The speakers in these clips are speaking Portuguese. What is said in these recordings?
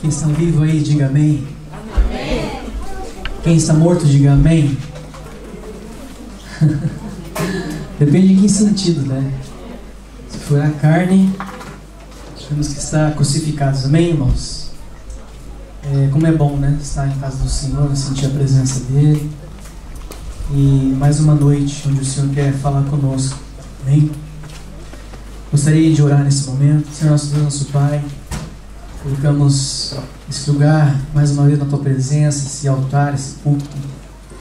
Quem está vivo aí, diga amém. Amém. Quem está morto, diga amém. Depende de que sentido, né? Se for a carne, temos que estar crucificados. Amém, irmãos? Como é bom, né? Estar em casa do Senhor, sentir a presença dEle. E mais uma noite onde o Senhor quer falar conosco. Amém? Gostaria de orar nesse momento. Senhor nosso Deus, nosso Pai, colocamos esse lugar mais uma vez na Tua presença, esse altar, esse púlpito.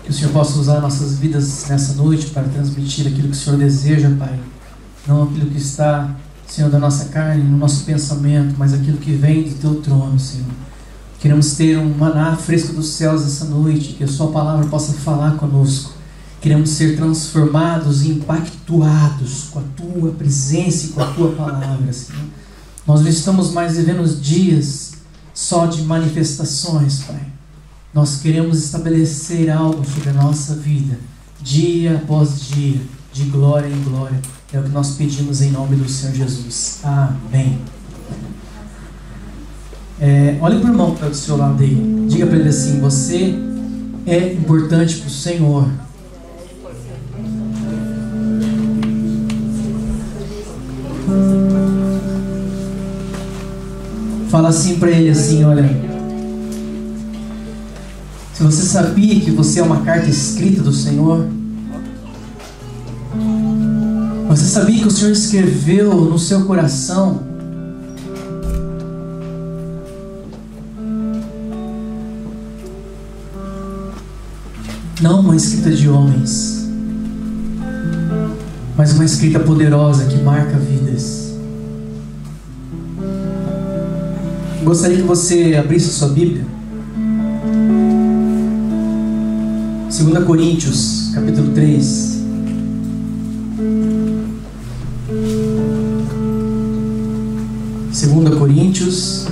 Que o Senhor possa usar nossas vidas nessa noite para transmitir aquilo que o Senhor deseja, Pai. Não aquilo que está, Senhor, da nossa carne, no nosso pensamento, mas aquilo que vem do Teu trono, Senhor. Queremos ter um maná fresco dos céus essa noite, que a Sua palavra possa falar conosco. Queremos ser transformados e impactuados com a Tua presença e com a Tua palavra, Senhor. Nós não estamos mais vivendo dias só de manifestações, Pai. Nós queremos estabelecer algo sobre a nossa vida, dia após dia, de glória em glória. É o que nós pedimos em nome do Senhor Jesus. Amém. Olhe para o irmão que está do seu lado aí. Diga para ele assim: você é importante para o Senhor. Fala assim para ele assim: olha, se você sabia que você é uma carta escrita do Senhor, você sabia que o Senhor escreveu no seu coração não uma escrita de homens, mas uma escrita poderosa que marca vidas. Gostaria que você abrisse sua Bíblia. 2 Coríntios, capítulo 3. Segunda Coríntios,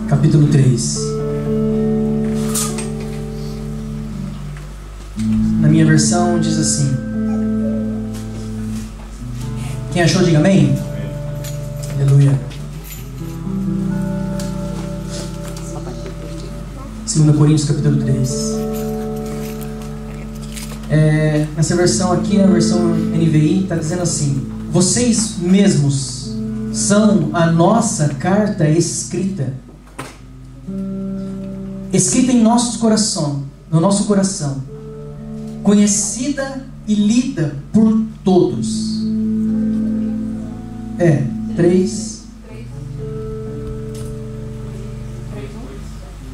capítulo 3. Na minha versão diz assim. Quem achou, diga amém. Aleluia. 2 Coríntios capítulo 3. Nessa versão aqui, na versão NVI, está dizendo assim: vocês mesmos são a nossa carta escrita em nosso coração, conhecida e lida por todos.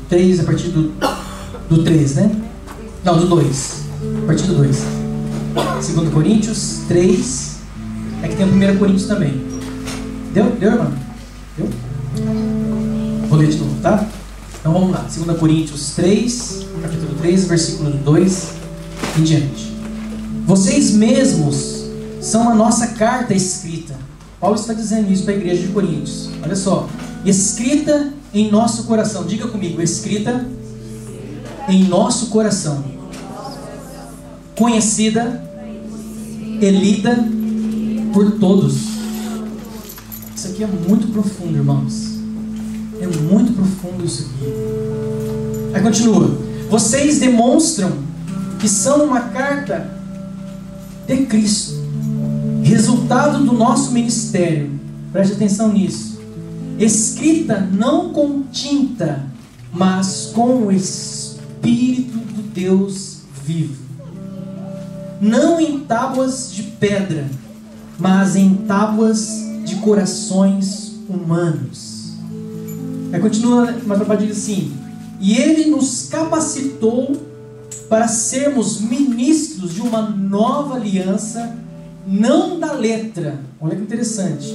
3 a partir do 3, né? Não, do 2. A partir do 2. 2 Coríntios 3. É que tem o 1 Coríntios também. Deu, irmão? Deu? Vou ler de novo, tá? Então vamos lá. 2 Coríntios 3, capítulo 3, versículo 2 em diante. Vocês mesmos são a nossa carta escrita. Paulo está dizendo isso para a igreja de Coríntios. Olha só. Escrita em nosso coração. Diga comigo: escrita em nosso coração, conhecida e lida por todos. Isso aqui é muito profundo, irmãos. É muito profundo isso aqui. Aí continua: vocês demonstram que são uma carta de Cristo, resultado do nosso ministério. Preste atenção nisso. Escrita não com tinta, mas com o Espírito do Deus vivo. Não em tábuas de pedra, mas em tábuas de corações humanos. Aí continua, mas a diz assim: e Ele nos capacitou para sermos ministros de uma nova aliança, não da letra, olha que interessante,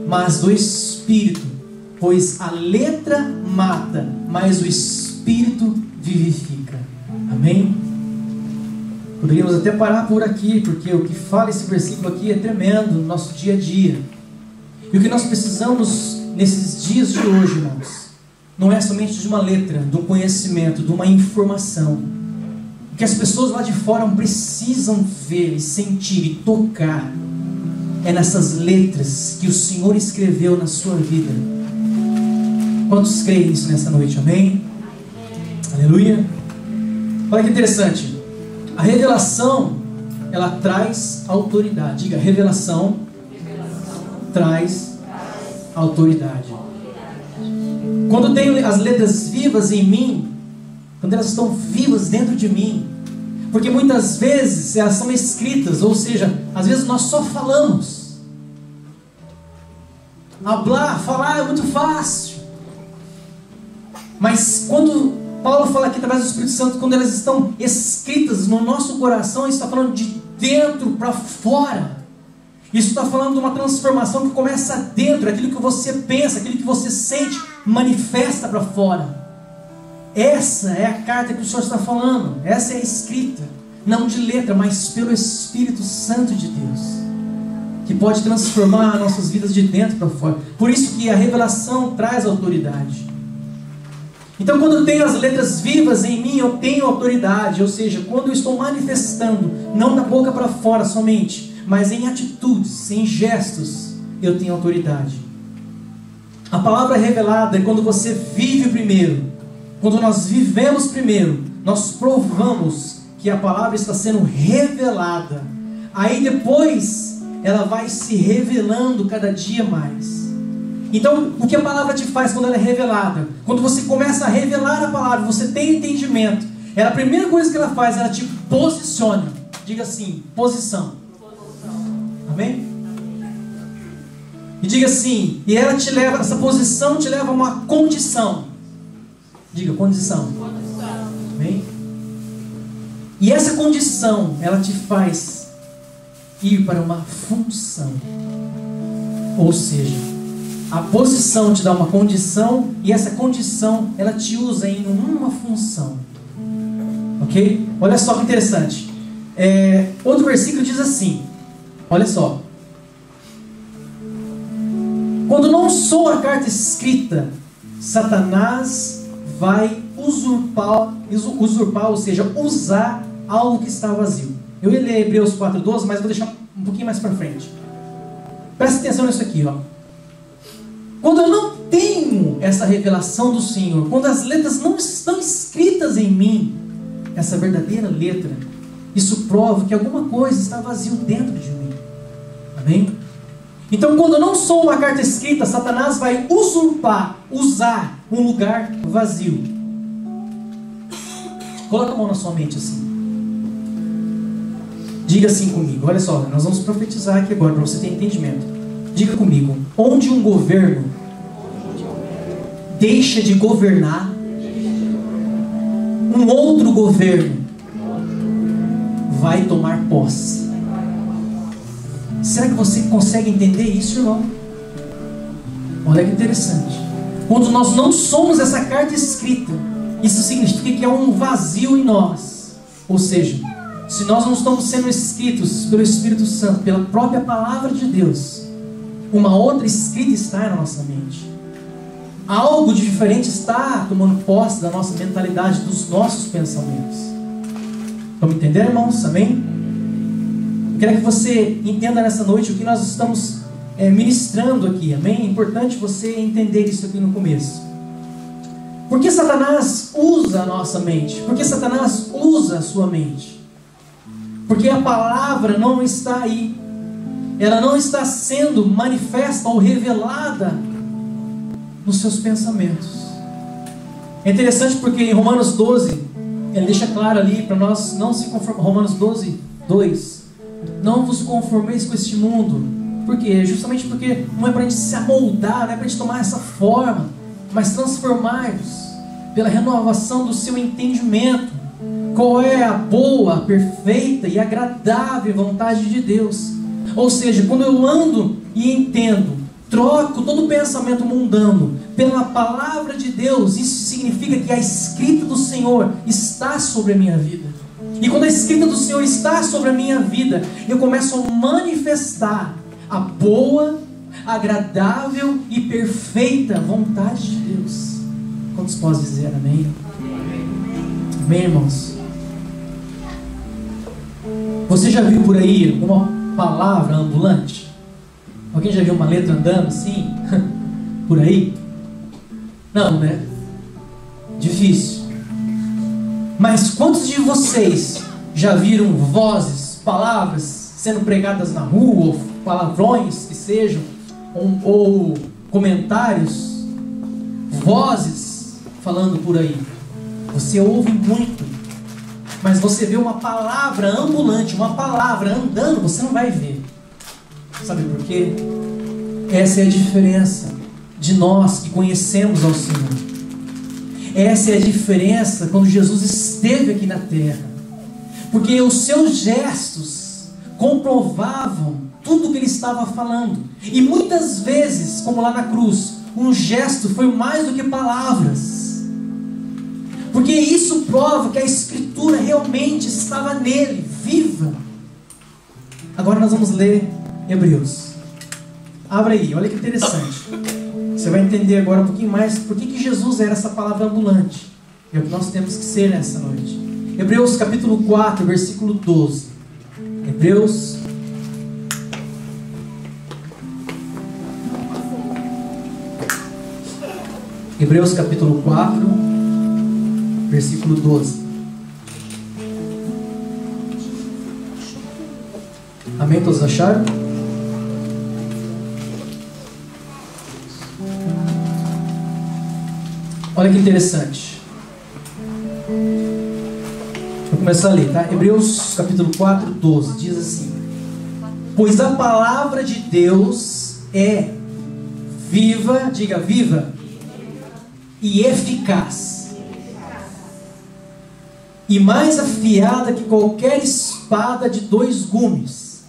mas do Espírito. Pois a letra mata, mas o Espírito vivifica. Amém? Poderíamos até parar por aqui, porque o que fala esse versículo aqui é tremendo no nosso dia a dia. E o que nós precisamos nesses dias de hoje, irmãos, não é somente de uma letra, de um conhecimento, de uma informação. O que as pessoas lá de fora precisam ver, sentir e tocar é nessas letras que o Senhor escreveu na sua vida. Quantos creem nisso nessa noite? Amém? Aleluia. Olha que interessante. A revelação, ela traz autoridade. Diga, revelação traz autoridade. Quando eu tenho as letras vivas em mim, quando elas estão vivas dentro de mim, porque muitas vezes elas são escritas, ou seja, às vezes nós só falamos. Falar é muito fácil. Mas quando Paulo fala aqui através do Espírito Santo, quando elas estão escritas no nosso coração, ele está falando de dentro para fora. Isso está falando de uma transformação que começa dentro. Aquilo que você pensa, aquilo que você sente, manifesta para fora. Essa é a carta que o Senhor está falando. Essa é a escrita, não de letra, mas pelo Espírito Santo de Deus, que pode transformar nossas vidas de dentro para fora. Por isso que a revelação traz autoridade. Então, quando eu tenho as letras vivas em mim, eu tenho autoridade. Ou seja, quando eu estou manifestando, não da boca para fora somente, mas em atitudes, em gestos, eu tenho autoridade. A palavra revelada é quando você vive primeiro. Quando nós vivemos primeiro, nós provamos que a palavra está sendo revelada. Aí depois, ela vai se revelando cada dia mais. Então, o que a palavra te faz quando ela é revelada? Quando você começa a revelar a palavra, você tem entendimento. A primeira coisa que ela faz, ela te posiciona. Diga assim, posição. Amém? E diga assim, e ela te leva, essa posição te leva a uma condição. Diga, condição. Amém? E essa condição, ela te faz ir para uma função. Ou seja, a posição te dá uma condição, e essa condição, ela te usa em uma função. Ok? Olha só que interessante. Outro versículo diz assim, olha só. Quando não sou a carta escrita, Satanás vai usurpar, ou seja, usar algo que está vazio. Eu ia ler Hebreus 4:12, mas vou deixar um pouquinho mais para frente. Presta atenção nisso aqui, ó. Quando eu não tenho essa revelação do Senhor, quando as letras não estão escritas em mim, essa verdadeira letra, isso prova que alguma coisa está vazio dentro de mim. Amém? Então, quando eu não sou uma carta escrita, Satanás vai usar um lugar vazio. Coloca a mão na sua mente assim. Diga assim comigo, olha só, nós vamos profetizar aqui agora para você ter entendimento. Diga comigo, onde um governo deixa de governar, um outro governo vai tomar posse. Será que você consegue entender isso, irmão? Olha que interessante. Quando nós não somos essa carta escrita, isso significa que há um vazio em nós. Ou seja, se nós não estamos sendo escritos pelo Espírito Santo, pela própria palavra de Deus, uma outra escrita está na nossa mente. Algo de diferente está tomando posse da nossa mentalidade, dos nossos pensamentos. Vamos entender, irmãos? Amém? Eu quero que você entenda nessa noite o que nós estamos ministrando aqui. Amém? É importante você entender isso aqui no começo. Por que Satanás usa a nossa mente? Por que Satanás usa a sua mente? Porque a palavra não está aí. Ela não está sendo manifesta ou revelada nos seus pensamentos. É interessante porque em Romanos 12, ele deixa claro ali para nós não se conformar. Romanos 12, 2. Não vos conformeis com este mundo. Por quê? Justamente porque não é para a gente se amoldar, não é para a gente tomar essa forma, mas transformar-vos pela renovação do seu entendimento. Qual é a boa, perfeita e agradável vontade de Deus? Ou seja, quando eu ando e entendo, troco todo o pensamento mundano pela palavra de Deus, isso significa que a escrita do Senhor está sobre a minha vida. E quando a escrita do Senhor está sobre a minha vida, eu começo a manifestar a boa, agradável e perfeita vontade de Deus. Quantos podem dizer amém? Amém, irmãos? Você já viu por aí uma palavra ambulante? Alguém já viu uma letra andando assim? Por aí? Não, né? Difícil. Mas quantos de vocês já viram vozes, palavras sendo pregadas na rua, ou palavrões que sejam, ou comentários, vozes falando por aí? Você ouve muito, mas você vê uma palavra ambulante, uma palavra andando, você não vai ver. Sabe por quê? Essa é a diferença de nós que conhecemos ao Senhor. Essa é a diferença quando Jesus esteve aqui na terra. Porque os seus gestos comprovavam tudo o que ele estava falando. E muitas vezes, como lá na cruz, um gesto foi mais do que palavras. Porque isso prova que a Escritura realmente estava nele, viva. Agora nós vamos ler Hebreus. Abra aí, olha que interessante. Você vai entender agora um pouquinho mais por que Jesus era essa palavra ambulante. É o que nós temos que ser nessa noite. Hebreus capítulo 4, versículo 12. Hebreus capítulo 4, versículo 12. Amém? Todos acharam? Olha que interessante. Vou começar a ler, tá? Hebreus capítulo 4, 12. Diz assim: pois a palavra de Deus é viva, diga viva, e eficaz, e mais afiada que qualquer espada de 2 gumes.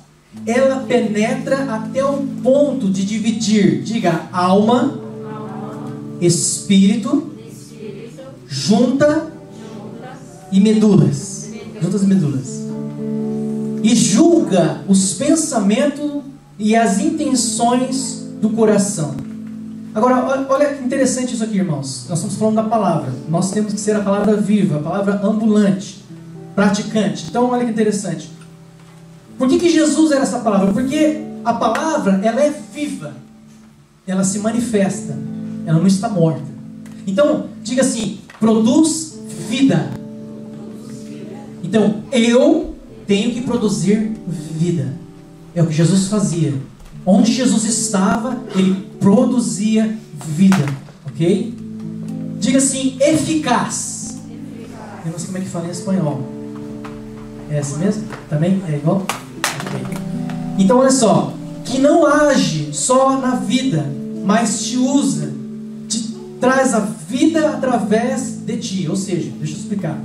Ela penetra até o ponto de dividir, diga, alma, espírito, juntas e medulas, e julga os pensamentos e as intenções do coração. Agora, olha que interessante isso aqui, irmãos. Nós estamos falando da palavra. Nós temos que ser a palavra viva, a palavra ambulante, praticante. Então, olha que interessante. Por que Jesus era essa palavra? Porque a palavra, ela é viva. Ela se manifesta. Ela não está morta. Então, diga assim, produz vida. Então, eu tenho que produzir vida. É o que Jesus fazia. Onde Jesus estava, ele produzia vida. Ok? Diga assim, eficaz. Eu não sei como é que fala em espanhol. É assim mesmo? Também? É igual? Okay. Então, olha só. Que não age só na vida, mas te usa, te traz a vida através de ti. Ou seja, deixa eu explicar.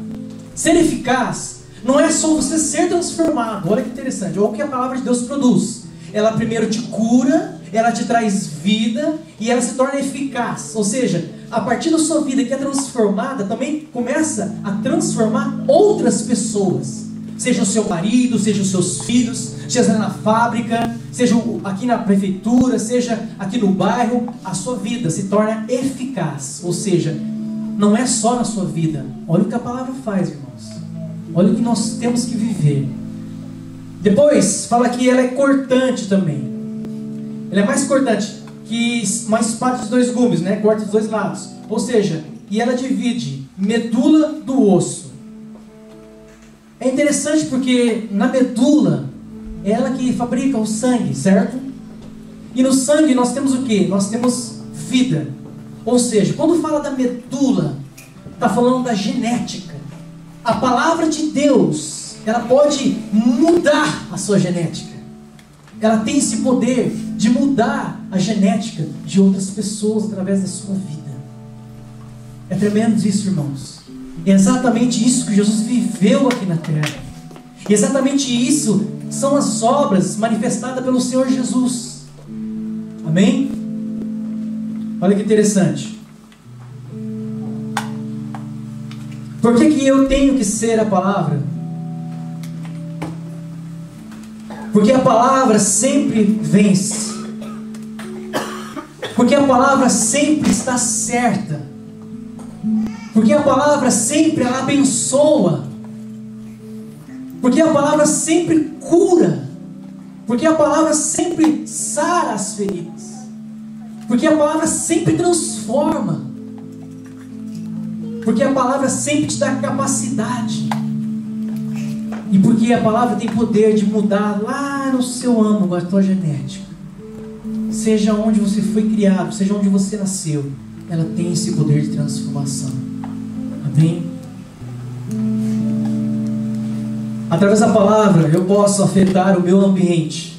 Ser eficaz não é só você ser transformado. Olha que interessante. Olha o que a palavra de Deus produz. Ela primeiro te cura, ela te traz vida e ela se torna eficaz. Ou seja, a partir da sua vida que é transformada, também começa a transformar outras pessoas. Seja o seu marido, seja os seus filhos, seja na fábrica, seja aqui na prefeitura, seja aqui no bairro. A sua vida se torna eficaz. Ou seja, não é só na sua vida. Olha o que a palavra faz, irmãos. Olha o que nós temos que viver. Depois, fala que ela é cortante também. Ela é mais cortante que uma espada de 2 gumes, né? Corta os 2 lados. Ou seja, e ela divide medula do osso. É interessante porque na medula, é ela que fabrica o sangue, certo? E no sangue nós temos o quê? Nós temos vida. Ou seja, quando fala da medula, está falando da genética. A palavra de Deus, ela pode mudar a sua genética. Ela tem esse poder de mudar a genética de outras pessoas através da sua vida. É tremendo isso, irmãos. É exatamente isso que Jesus viveu aqui na terra. E exatamente isso são as obras manifestadas pelo Senhor Jesus. Amém? Olha que interessante. Por que eu tenho que ser a palavra? Porque a palavra sempre vence. Porque a palavra sempre está certa. Porque a palavra sempre ela abençoa. Porque a palavra sempre cura. Porque a palavra sempre sara as feridas. Porque a palavra sempre transforma. Porque a palavra sempre te dá capacidade. E porque a palavra tem poder de mudar lá no seu âmago a tua genética. Seja onde você foi criado, seja onde você nasceu, ela tem esse poder de transformação. Amém? Através da palavra eu posso afetar o meu ambiente.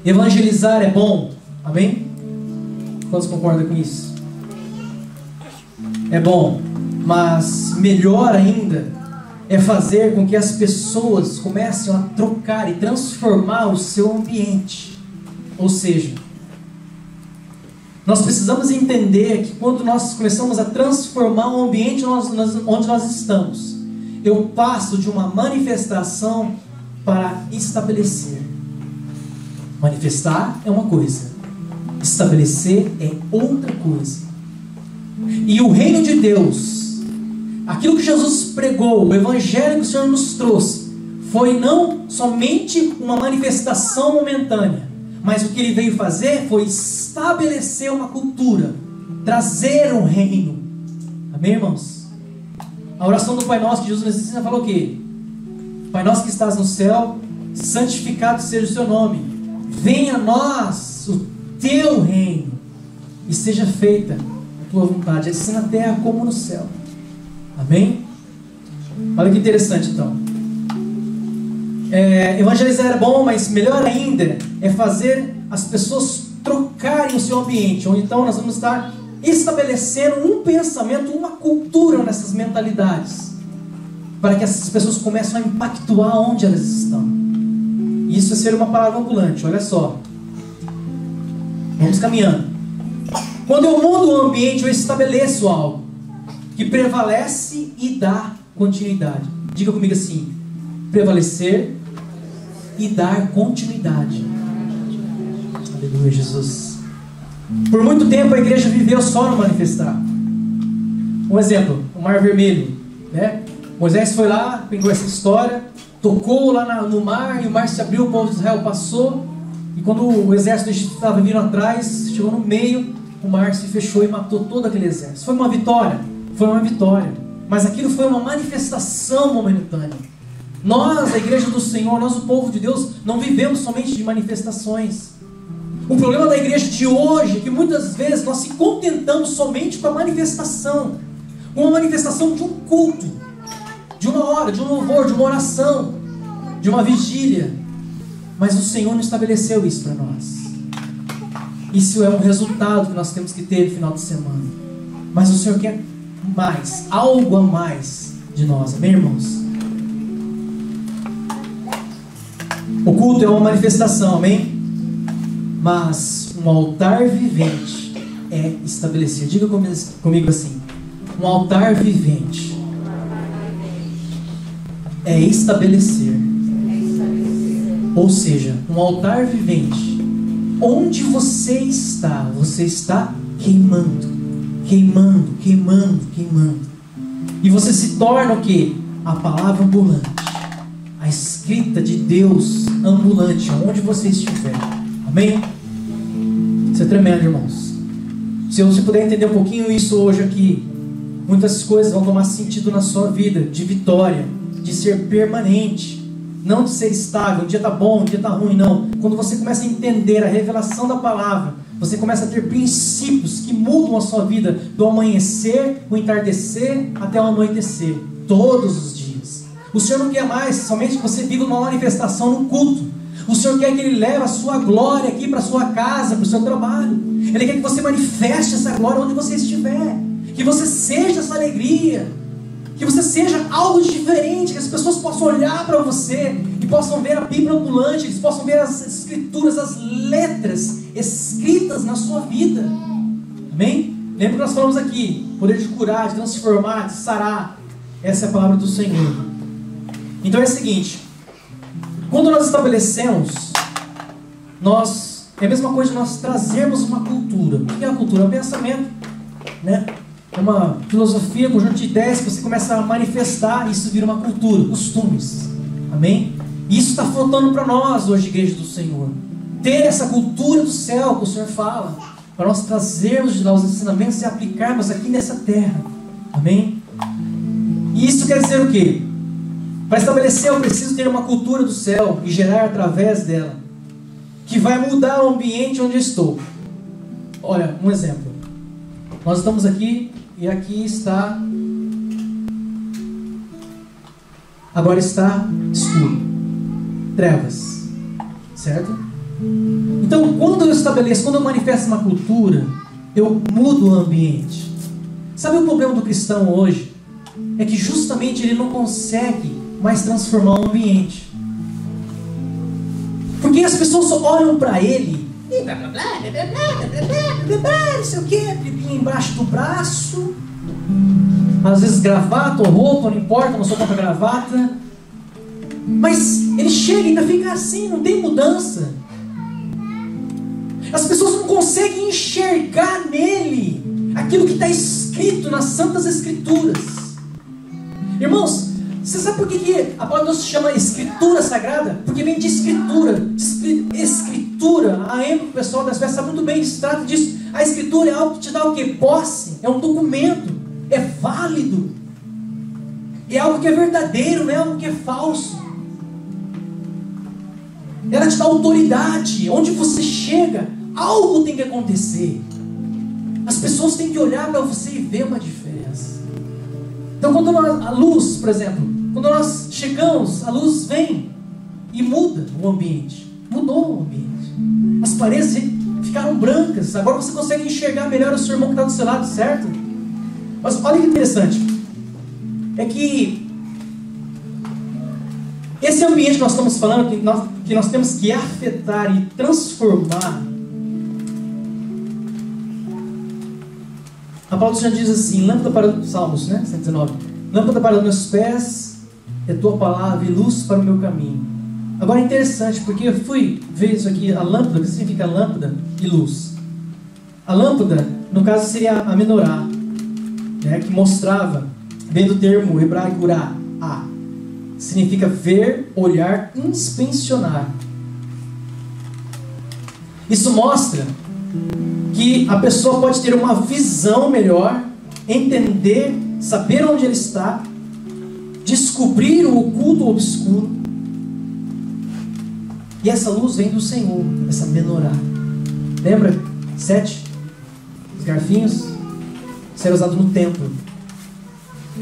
Evangelizar é bom. Amém? Quantos concordam com isso? É bom. Mas melhor ainda é fazer com que as pessoas comecem a trocar e transformar o seu ambiente. Ou seja, nós precisamos entender que quando nós começamos a transformar o ambiente onde nós estamos, eu passo de uma manifestação para estabelecer. Manifestar é uma coisa, estabelecer é outra coisa. E o reino de Deus, aquilo que Jesus pregou, o evangelho que o Senhor nos trouxe, foi não somente uma manifestação momentânea, mas o que ele veio fazer foi estabelecer uma cultura, trazer um reino. Amém, irmãos? A oração do Pai Nosso que Jesus nos ensina fala o quê? Pai Nosso que estás no céu, santificado seja o seu nome. Venha a nós o teu reino e seja feita a tua vontade, assim na terra como no céu. Amém? Olha que interessante então. Evangelizar é bom, mas melhor ainda é fazer as pessoas trocarem o seu ambiente. Ou então nós vamos estar estabelecendo um pensamento, uma cultura nessas mentalidades, para que essas pessoas comecem a impactuar onde elas estão. E isso é ser uma palavra ambulante. Olha só, vamos caminhando. Quando eu mudo o ambiente, eu estabeleço algo que prevalece e dá continuidade. Diga comigo assim: prevalecer e dar continuidade. Aleluia, Jesus. Por muito tempo a igreja viveu só no manifestar. Um exemplo, o Mar Vermelho, né? Moisés foi lá, pegou essa história, tocou lá no mar, e o mar se abriu, o povo de Israel passou, e quando o exército do Egito estava vindo atrás, chegou no meio, o mar se fechou e matou todo aquele exército. Foi uma vitória? Foi uma vitória, mas aquilo foi uma manifestação momentânea. Nós, a igreja do Senhor, nós o povo de Deus, não vivemos somente de manifestações. O problema da igreja de hoje é que muitas vezes nós se contentamos somente com a manifestação, com a manifestação de um culto, de uma hora, de um louvor, de uma oração, de uma vigília. Mas o Senhor não estabeleceu isso para nós. Isso é um resultado que nós temos que ter no final de semana. Mas o Senhor quer mais, algo a mais de nós, amém, irmãos? O culto é uma manifestação, amém? Mas um altar vivente é estabelecer. Diga comigo assim: um altar vivente é estabelecer. Ou seja, um altar vivente, onde você está queimando, queimando, queimando, queimando. E você se torna o quê? A palavra ambulante, a escrita de Deus ambulante, onde você estiver. Amém? Isso é tremendo, irmãos. Se você puder entender um pouquinho isso hoje aqui, muitas coisas vão tomar sentido na sua vida, de vitória, de ser permanente, não de ser estável. Um dia está bom, um dia está ruim, não. Quando você começa a entender a revelação da palavra, você começa a ter princípios que mudam a sua vida, do amanhecer, o entardecer, até o anoitecer, todos os dias. O Senhor não quer mais somente que você viva uma manifestação no culto. O Senhor quer que Ele leve a sua glória aqui para a sua casa, para o seu trabalho. Ele quer que você manifeste essa glória onde você estiver, que você seja essa alegria, que você seja algo diferente, que as pessoas possam olhar para você e possam ver a Bíblia ambulante, eles possam ver as escrituras, as letras escritas na sua vida. Amém? Lembra que nós falamos aqui, poder de curar, de transformar, de sarar. Essa é a palavra do Senhor. Então é o seguinte: quando nós estabelecemos, é a mesma coisa de nós trazermos uma cultura. O que é a cultura? É um pensamento, né? É uma filosofia, um conjunto de ideias que você começa a manifestar, e isso vira uma cultura, costumes. Amém? E isso está faltando para nós hoje, igreja do Senhor. Ter essa cultura do céu que o Senhor fala, para nós trazermos de lá os ensinamentos e aplicarmos aqui nessa terra. Amém? E isso quer dizer o quê? Para estabelecer, eu preciso ter uma cultura do céu e gerar através dela, que vai mudar o ambiente onde eu estou. Olha, um exemplo. Nós estamos aqui e aqui está... Agora está escuro. Trevas. Certo? Então, quando eu estabeleço, quando eu manifesto uma cultura, eu mudo o ambiente. Sabe o problema do cristão hoje? É que justamente ele não consegue mais transformar o ambiente. Porque as pessoas só olham para ele e blá blá blá, blá blá blá blá blá, não sei o que, bibinha embaixo do braço, às vezes gravata ou roupa, não importa, não sou contra gravata, mas ele chega e ainda fica assim, não tem mudança. As pessoas não conseguem enxergar nele aquilo que está escrito nas Santas Escrituras. Irmãos, você sabe por que a palavra de Deus se chama Escritura Sagrada? Porque vem de Escritura. Escritura, a ênfase do pessoal das festas sabe muito bem, se trata disso. A Escritura é algo que te dá o quê? Posse, é um documento, é válido. É algo que é verdadeiro, não é algo que é falso. Ela te dá autoridade. Onde você chega, algo tem que acontecer. As pessoas têm que olhar para você e ver uma diferença. Então, quando a luz, por exemplo, quando nós chegamos, a luz vem e muda o ambiente. Mudou o ambiente. As paredes ficaram brancas. Agora você consegue enxergar melhor o seu irmão que está do seu lado, certo? Mas olha que interessante. É que esse ambiente que nós estamos falando, que nós temos que afetar e transformar. A palavra já diz assim, lâmpada para Salmos, né? 119. Lâmpada para os meus pés é tua palavra e luz para o meu caminho. Agora é interessante, porque eu fui ver isso aqui, a lâmpada, o que significa lâmpada e luz. A lâmpada, no caso, seria a menorá, né? Que mostrava, vem do termo hebraico urá, significa ver, olhar, inspecionar. Isso mostra que a pessoa pode ter uma visão melhor, entender, saber onde ele está, descobrir o oculto obscuro. E essa luz vem do Senhor, essa menorá. Lembra? 7? Os garfinhos? Isso era usado no templo.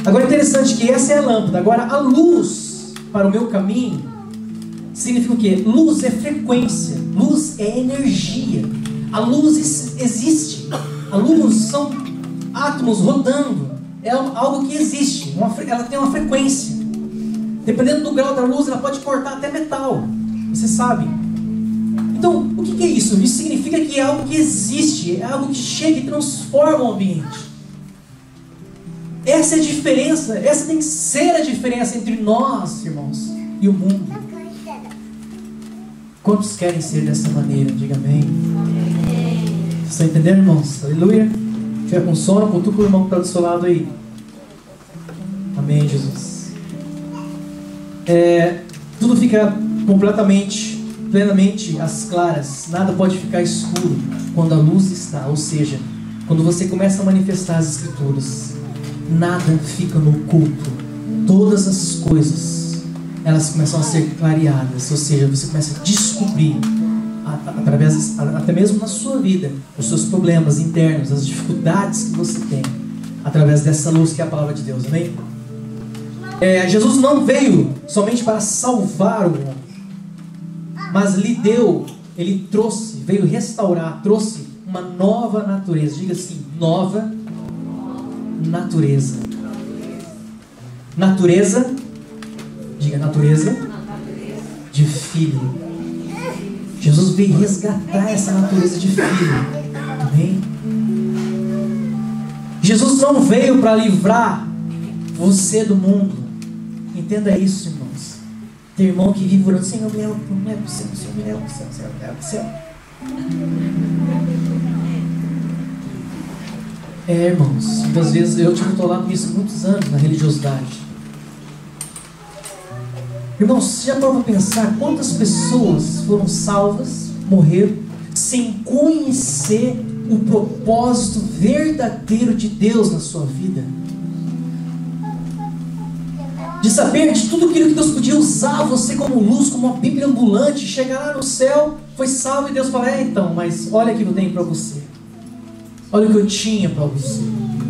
Agora é interessante que essa é a lâmpada. Agora a luz para o meu caminho significa o quê? Luz é frequência, luz é energia. A luz existe. A luz são átomos rodando. É algo que existe. Ela tem uma frequência. Dependendo do grau da luz, ela pode cortar até metal. Você sabe. Então, o que é isso? Isso significa que é algo que existe. É algo que chega e transforma o ambiente. Essa é a diferença. Essa tem que ser a diferença entre nós, irmãos, e o mundo. Quantos querem ser dessa maneira? Diga amém. Vocês estão entendendo, irmãos? Aleluia. Se estiver com sono, cutuca o irmão que está do seu lado aí. Amém, Jesus. Tudo fica completamente, plenamente às claras. Nada pode ficar escuro quando a luz está. Ou seja, quando você começa a manifestar as Escrituras, nada fica no oculto. Todas as coisas, elas começam a ser clareadas. Ou seja, você começa a descobrir através, até mesmo na sua vida, os seus problemas internos, as dificuldades que você tem, através dessa luz que é a palavra de Deus. Amém? Jesus não veio somente para salvar o homem, mas ele trouxe, veio restaurar, trouxe uma nova natureza. Diga assim, nova natureza. Natureza, diga natureza de filho. Jesus veio resgatar essa natureza de filho. Amém? Jesus não veio para livrar você do mundo. Entenda isso, irmãos. Tem irmão que vive orando, Senhor, me leva para o céu, Senhor, me leva para o céu, Senhor, me leva para o céu. Irmãos, muitas vezes eu tive lá com isso muitos anos na religiosidade. Irmãos, você já parou para pensar quantas pessoas foram salvas, morreram, sem conhecer o propósito verdadeiro de Deus na sua vida? de saber de tudo aquilo que Deus podia usar você como luz, como uma Bíblia ambulante, chegar lá no céu, foi salvo, e Deus fala: então, mas olha o que eu tenho para você, olha o que eu tinha para você,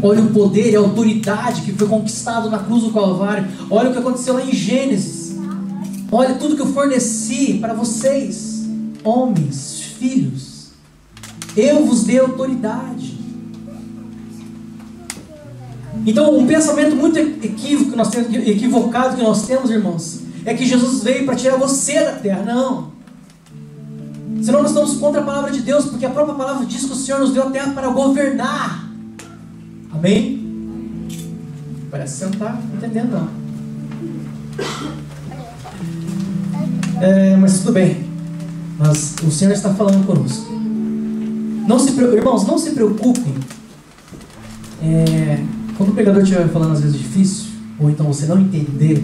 olha o poder e a autoridade que foi conquistado na cruz do Calvário, olha o que aconteceu lá em Gênesis, olha tudo que eu forneci para vocês, homens, filhos, eu vos dei autoridade. Então, um pensamento muito equivocado que nós temos, irmãos, é que Jesus veio para tirar você da terra. Não. Senão nós estamos contra a palavra de Deus, porque a própria palavra diz que o Senhor nos deu a terra para governar. Amém? Parece que você não está entendendo, não. Mas tudo bem. Mas o Senhor está falando conosco. Irmãos, não se preocupem. Quando o pregador estiver falando às vezes difícil, ou então você não entender,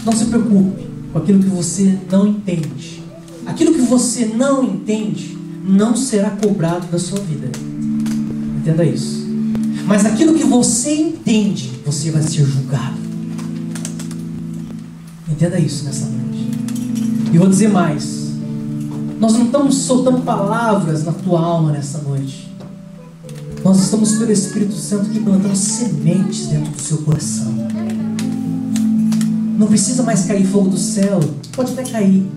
não se preocupe com aquilo que você não entende. Aquilo que você não entende não será cobrado da sua vida. Entenda isso. Mas aquilo que você entende, você vai ser julgado. Entenda isso nessa noite. E vou dizer mais. Nós não estamos soltando palavras na tua alma nessa noite. Nós estamos pelo Espírito Santo que plantando sementes dentro do seu coração. Não precisa mais cair fogo do céu. Pode até cair.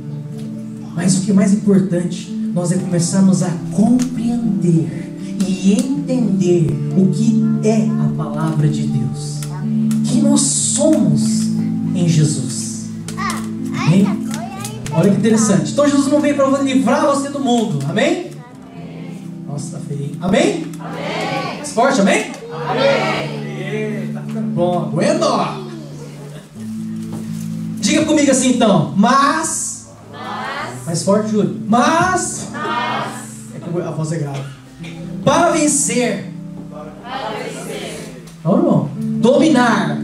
Mas o que é mais importante, nós é começarmos a compreender e entender o que é a palavra de Deus. Que nós somos em Jesus. Amém? Olha que interessante. Então Jesus não veio para livrar você do mundo. Amém? Nossa, tá feio. Amém? Amém. Mais forte, amém? Amém. Tá ficando bom. Aguenta. Diga comigo assim então. Mas. Mais forte, Júlio. Mas. É que a voz é grave. Para vencer. Não, irmão. Dominar.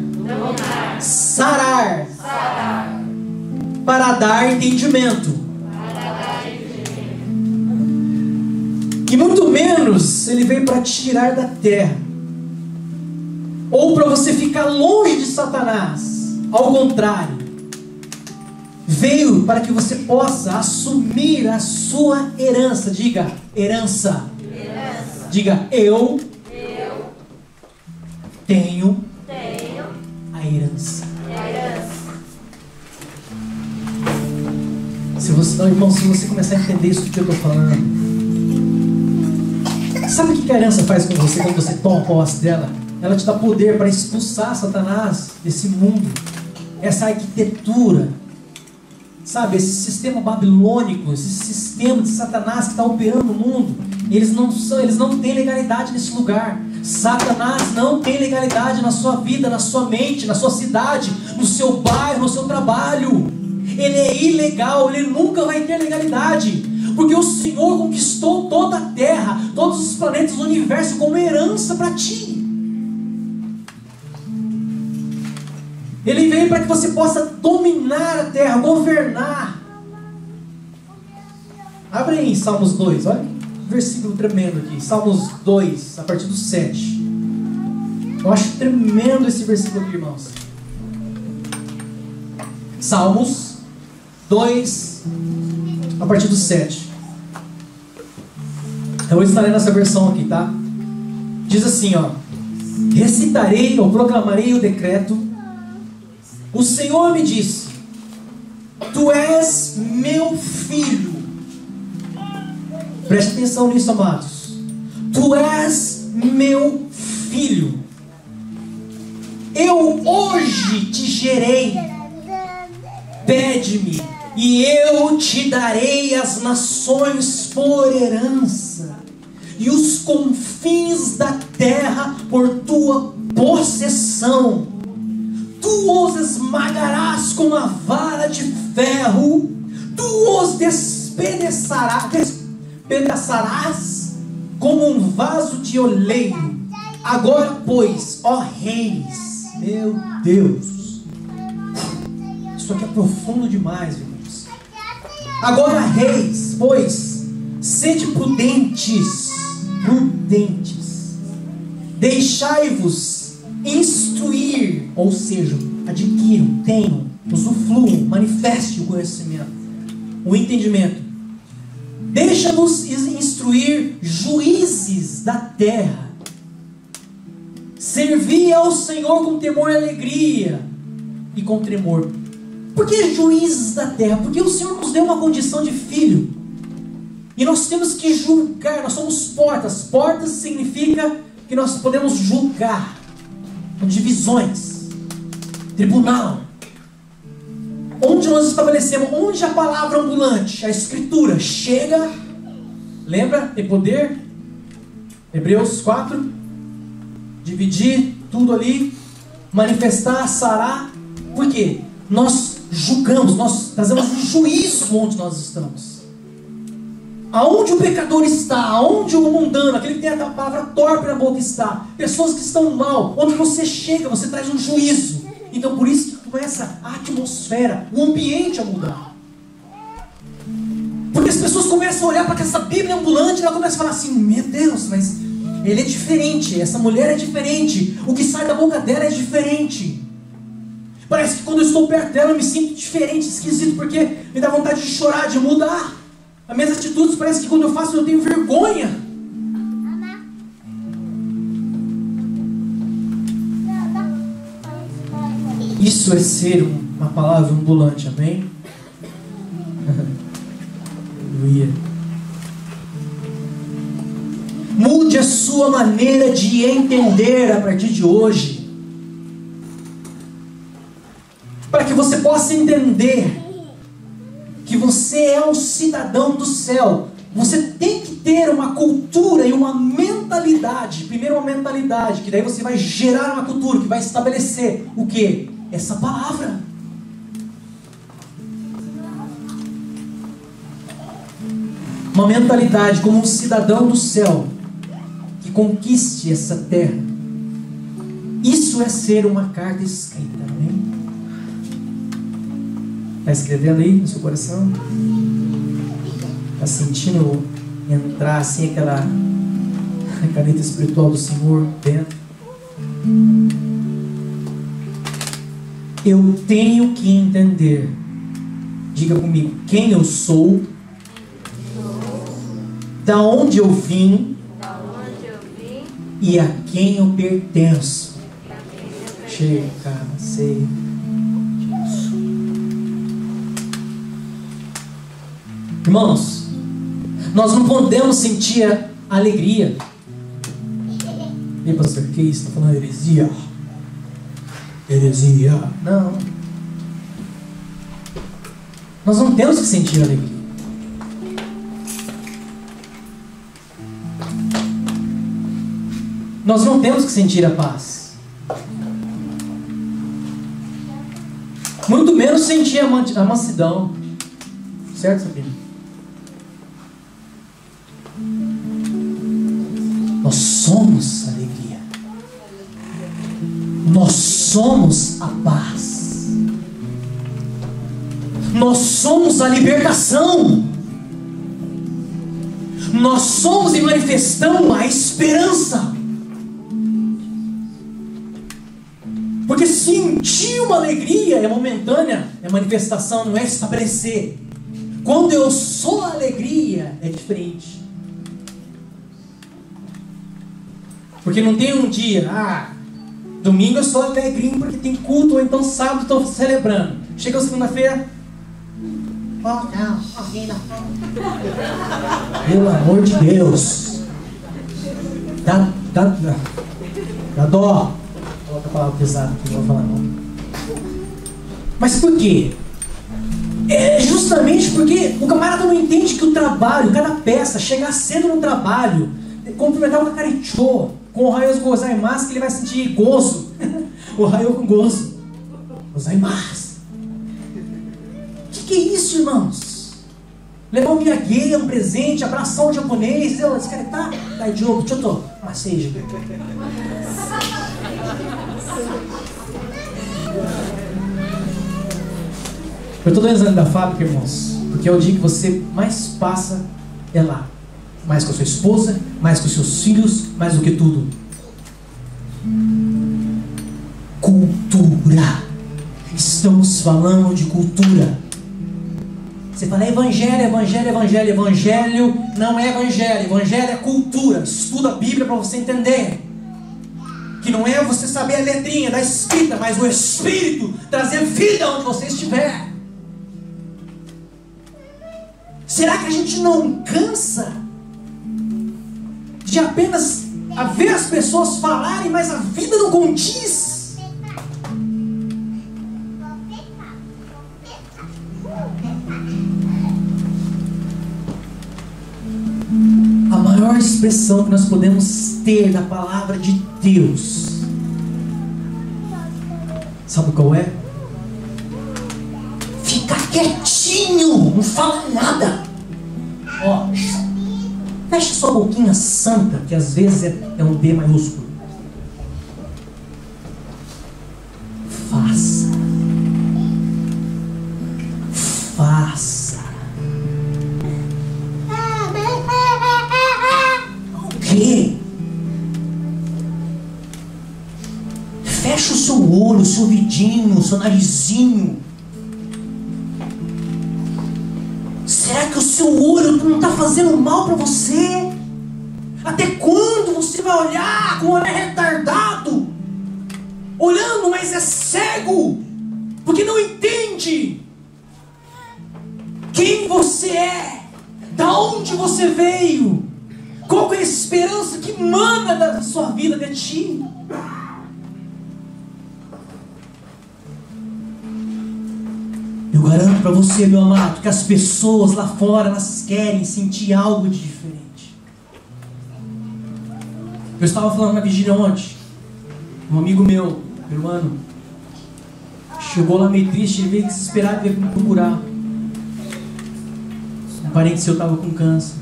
Sarar. Para dar entendimento. E muito menos ele veio para te tirar da terra, ou para você ficar longe de Satanás. Ao contrário, veio para que você possa assumir a sua herança. Diga herança. Diga eu tenho a herança. Irmão, se você começar a entender isso que eu estou falando, sabe o que a herança faz com você quando você toma posse dela? Ela te dá poder para expulsar Satanás desse mundo. Essa arquitetura, sabe, esse sistema babilônico, esse sistema de Satanás que está operando no mundo, eles não têm legalidade nesse lugar. Satanás não tem legalidade na sua vida, na sua mente, na sua cidade, no seu bairro, no seu trabalho. Ele é ilegal, ele nunca vai ter legalidade. Porque o Senhor conquistou toda a terra, todos os planetas do universo como herança para ti. Ele veio para que você possa dominar a terra, governar. Abre aí em Salmos 2, olha que versículo tremendo aqui. Salmos 2, a partir do 7. Eu acho tremendo esse versículo aqui, irmãos. Salmos 2, a partir do 7. Eu vou estar lendo essa versão aqui, tá? Diz assim, ó: recitarei ou proclamarei o decreto. O Senhor me disse: tu és meu filho. Preste atenção nisso, amados. Tu és meu filho. Eu hoje te gerei. Pede-me e eu te darei as nações por herança, e os confins da terra por tua possessão. Tu os esmagarás com a vara de ferro, tu os despedaçarás como um vaso de oleiro. Agora, pois, ó reis, meu Deus, isso aqui é profundo demais, irmãos. Agora, reis, pois, sede prudentes, deixai-vos instruir, ou seja, adquiram, tenham, usufruam, manifeste o conhecimento, o entendimento. Deixa-nos instruir, juízes da terra. Servir ao Senhor com temor e alegria e com tremor. Por que juízes da terra? Porque o Senhor nos deu uma condição de filho. E nós temos que julgar, nós somos portas. Portas significa que nós podemos julgar. Com divisões. Tribunal. Onde nós estabelecemos, onde a palavra ambulante, a escritura chega, lembra? Tem poder. Hebreus 4. Dividir tudo ali. Manifestar, sarar. Por quê? Nós julgamos, nós trazemos um juízo onde nós estamos. Aonde o pecador está, aonde o mundano, aquele que tem a palavra torpe na boca está, pessoas que estão mal, onde você chega, você traz um juízo. Então por isso que começa a atmosfera, o ambiente a mudar. Porque as pessoas começam a olhar para essa Bíblia ambulante e ela começa a falar assim: meu Deus, mas ele é diferente, essa mulher é diferente, o que sai da boca dela é diferente. Parece que quando eu estou perto dela eu me sinto diferente, esquisito, porque me dá vontade de chorar, de mudar. As minhas atitudes parece que quando eu faço eu tenho vergonha. Isso é ser uma palavra ambulante, amém? Aleluia. Mude a sua maneira de entender a partir de hoje, para que você possa entender que você é um cidadão do céu. Você tem que ter uma cultura e uma mentalidade. Primeiro uma mentalidade, que daí você vai gerar uma cultura, que vai estabelecer o quê? Essa palavra. Uma mentalidade como um cidadão do céu, que conquiste essa terra. Isso é ser uma carta escrita, amém? Está escrevendo aí no seu coração? Está sentindo entrar assim aquela caneta espiritual do Senhor dentro? Eu tenho que entender, diga comigo, quem eu sou, da onde eu vim e a quem eu pertenço. Chega, sei. Irmãos, nós não podemos sentir alegria. E pastor, que isso? Está falando heresia? Heresia? Não. Nós não temos que sentir alegria. Nós não temos que sentir a paz. Muito menos sentir a mansidão. Certo, Sabrina? Nós somos a alegria. Nós somos a paz. Nós somos a libertação. Nós somos e manifestamos a esperança. Porque sentir uma alegria é momentânea, é manifestação, não é estabelecer. Quando eu sou a alegria, é diferente. Porque não tem um dia, domingo eu sou alegrinho porque tem culto, ou então sábado estou celebrando. Chega segunda-feira, pelo amor de Deus, dá dó. Outra palavra pesada que eu não vou falar não. Mas por quê? É justamente porque o camarada não entende que o trabalho, cada peça, chegar cedo no trabalho, cumprimentar o cacarichô, com o raio gozaimasu, que ele vai sentir gozo. O raio com gozo. Gozaimasu. Que é isso, irmãos? Levar um miyage, um presente, abraçar um japonês, dizer, esse cara tá daijoubu, choto, maseja. Eu estou dando exemplo da fábrica, irmãos, porque é o dia que você mais passa é lá. Mais com a sua esposa, mais com os seus filhos, mais do que tudo. Cultura. Estamos falando de cultura. Você fala evangelho, evangelho, evangelho. Evangelho não é evangelho. Evangelho é cultura. Estuda a Bíblia para você entender. Que não é você saber a letrinha da escrita, mas o Espírito trazer vida onde você estiver. Será que a gente não cansa de apenas ver as pessoas falarem, mas a vida não condiz? A maior expressão que nós podemos ter da palavra de Deus, sabe qual é? Ficar quietinho, não fala nada. Ó, fecha sua boquinha santa, que às vezes é um D maiúsculo. Faça. O quê? Fecha o seu olho, o seu ouvidinho, o seu narizinho. Será que o seu olho não está fazendo mal para você? Até quando você vai olhar com o olhar retardado? Olhando, mas é cego, porque não entende quem você é, da onde você veio, qual é a esperança que emana da sua vida de ti. Eu garanto para você, meu amado, que as pessoas lá fora, elas querem sentir algo de diferente. Eu estava falando na vigília ontem, um amigo meu, peruano, chegou lá meio triste, ele veio desesperado, veio me procurar. Um parente seu estava com câncer.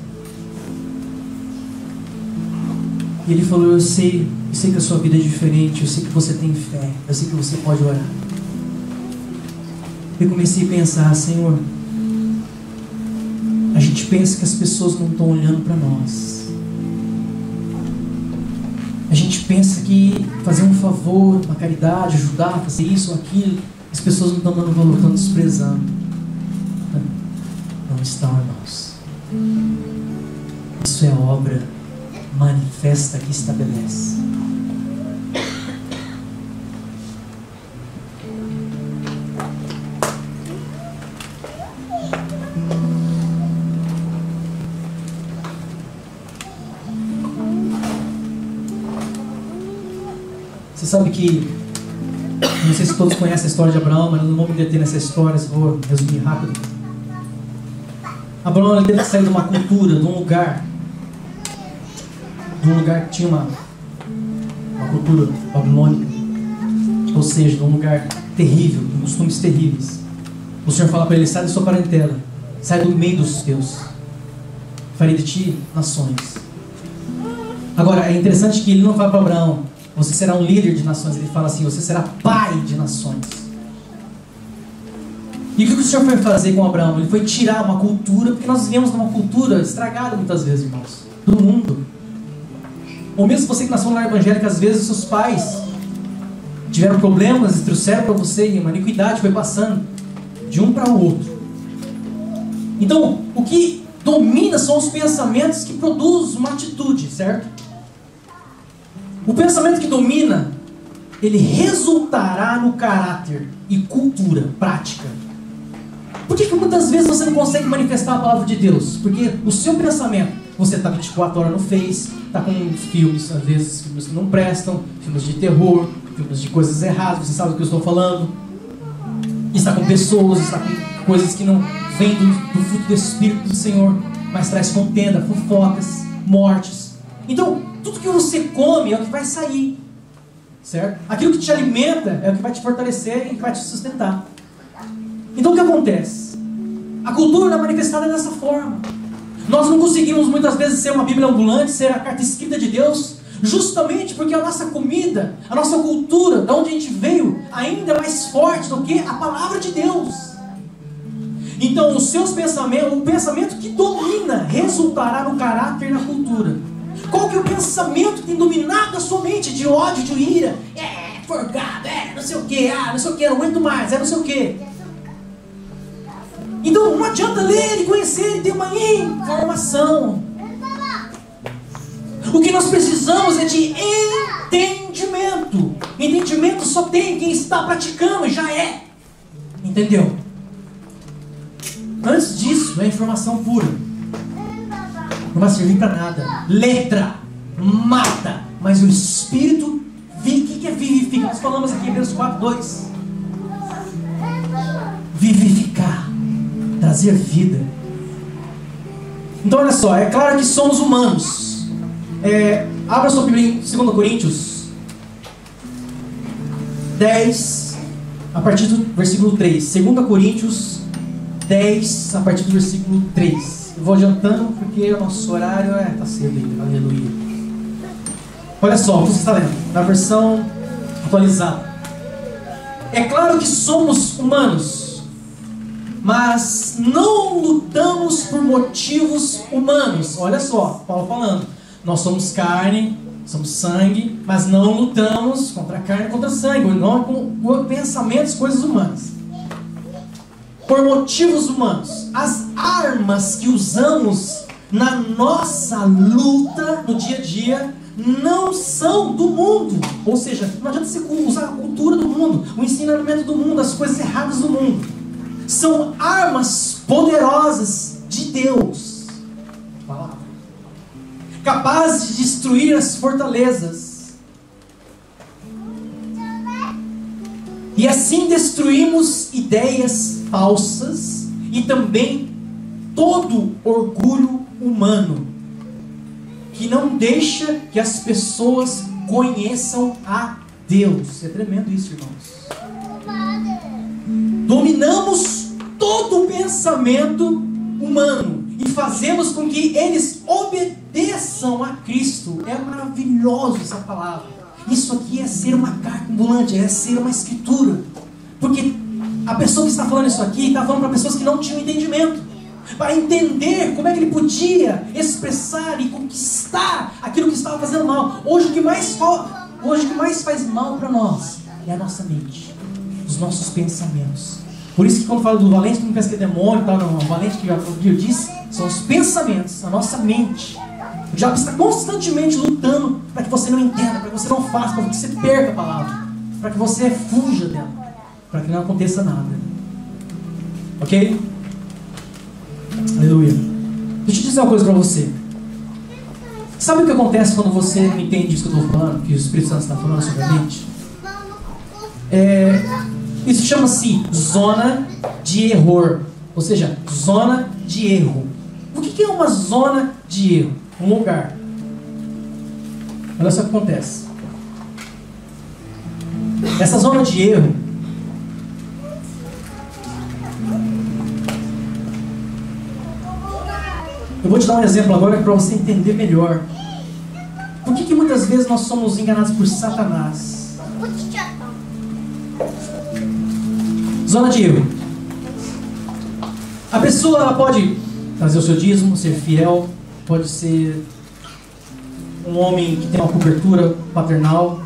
E ele falou, eu sei que a sua vida é diferente, eu sei que você tem fé, eu sei que você pode orar. Eu comecei a pensar, Senhor, a gente pensa que as pessoas não estão olhando para nós. A gente pensa que fazer um favor, uma caridade, ajudar, fazer isso ou aquilo, as pessoas não estão dando valor, estão desprezando. Não estão, irmãos. Isso é a obra manifesta que estabelece. Você sabe que, não sei se todos conhecem a história de Abraão, mas eu não vou me deter nessa história, só vou resumir rápido. Abraão, ele teve que sair de uma cultura, de um lugar que tinha uma cultura babilônica, ou seja, de um lugar terrível, com costumes terríveis. O Senhor fala para ele, sai da sua parentela, sai do meio dos teus, farei de ti nações. Agora, é interessante que ele não fala para Abraão, você será um líder de nações. Ele fala assim, você será pai de nações. E o que o Senhor foi fazer com Abraão? Ele foi tirar uma cultura, porque nós vivemos numa cultura estragada muitas vezes, irmãos, do mundo. Ou mesmo você que nasceu no lar evangélico, às vezes os seus pais tiveram problemas e trouxeram para você, e uma iniquidade foi passando de um para o outro. Então, o que domina são os pensamentos que produzem uma atitude, certo? O pensamento que domina, ele resultará no caráter e cultura, prática. Por que muitas vezes você não consegue manifestar a palavra de Deus? Porque o seu pensamento, você está 24 horas no Face, está com filmes, às vezes filmes que não prestam, filmes de terror, filmes de coisas erradas, você sabe do que eu estou falando. Está com pessoas, está com coisas que não vêm do fruto do Espírito do Senhor, mas traz contenda, fofocas, mortes. Então, tudo que você come é o que vai sair, certo? Aquilo que te alimenta é o que vai te fortalecer e que vai te sustentar. Então o que acontece? A cultura é manifestada dessa forma. Nós não conseguimos muitas vezes ser uma Bíblia ambulante, ser a carta escrita de Deus, justamente porque a nossa comida, a nossa cultura, de onde a gente veio, ainda é mais forte do que a palavra de Deus. Então os seus pensamentos, o pensamento que domina, resultará no caráter e na cultura. Qual que é o pensamento que tem dominado a sua mente de ódio, de ira? forgado, não sei o que, não sei o que, não aguento mais, não sei o que. Então não adianta ler e conhecer e ter uma informação. O que nós precisamos é de entendimento. Entendimento só tem quem está praticando, já é. Entendeu? Antes disso, é informação pura. Não vai servir para nada. Letra mata, mas o Espírito vive. O que é vivificar? Nós falamos aqui em Hebreus 4:2. Vivificar, trazer vida. Então olha só, é claro que somos humanos. Abra sua Bíblia em 2 Coríntios 10, a partir do versículo 3. 2 Coríntios 10, a partir do versículo 3. Eu vou adiantando porque o nosso horário está cedo ainda. Aleluia. Olha só o que você está lendo, na versão atualizada. É claro que somos humanos, mas não lutamos por motivos humanos. Olha só, Paulo falando. Nós somos carne, somos sangue, mas não lutamos contra a carne e contra sangue, não com pensamentos, coisas humanas. Por motivos humanos. As armas que usamos na nossa luta no dia a dia não são do mundo. Ou seja, não adianta você usar a cultura do mundo, o ensinamento do mundo, as coisas erradas do mundo. São armas poderosas de Deus. Capazes de destruir as fortalezas. E assim destruímos ideias falsas e também todo orgulho humano que não deixa que as pessoas conheçam a Deus. É tremendo isso, irmãos. Dominamos todo o pensamento humano e fazemos com que eles obedeçam a Cristo. É maravilhoso essa palavra. Isso aqui é ser uma carta ambulante, é ser uma escritura. Porque a pessoa que está falando isso aqui está falando para pessoas que não tinham entendimento, para entender como é que ele podia expressar e conquistar aquilo que estava fazendo mal. Hoje o que mais faz mal para nós é a nossa mente, os nossos pensamentos. Por isso que quando fala do valente, que não pensa que é demônio, tal, não, o valente que eu disse, são os pensamentos, a nossa mente. O diabo está constantemente lutando para que você não entenda, para que você não faça, para que você perca a palavra, para que você fuja dela, para que não aconteça nada. Ok? Aleluia. Deixa eu dizer uma coisa para você. Sabe o que acontece quando você não entende isso que eu estou falando, que o Espírito Santo está falando sobre a mente? Isso chama-se zona de erro. Ou seja, zona de erro. O que é uma zona de erro? Um lugar. Olha só o que acontece. Essa zona de erro, eu vou te dar um exemplo agora para você entender melhor. Por que muitas vezes nós somos enganados por Satanás? Zona de erro. A pessoa ela pode trazer o seu dízimo, ser fiel, pode ser um homem que tem uma cobertura paternal,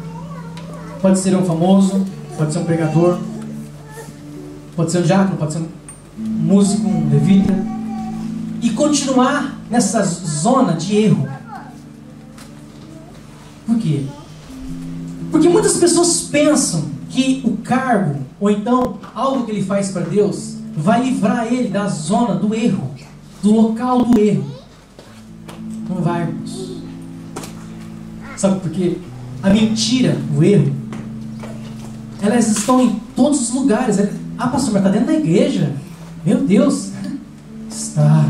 pode ser um famoso, pode ser um pregador, pode ser um diácono, pode ser um músico, um levita, e continuar nessa zona de erro. Por quê? Porque muitas pessoas pensam que o cargo, ou então algo que ele faz para Deus, vai livrar ele da zona do erro, do local do erro. Não vai, irmãos. Sabe por quê? A mentira, o erro, elas estão em todos os lugares. Ah, pastor, mas está dentro da igreja? Meu Deus! Está.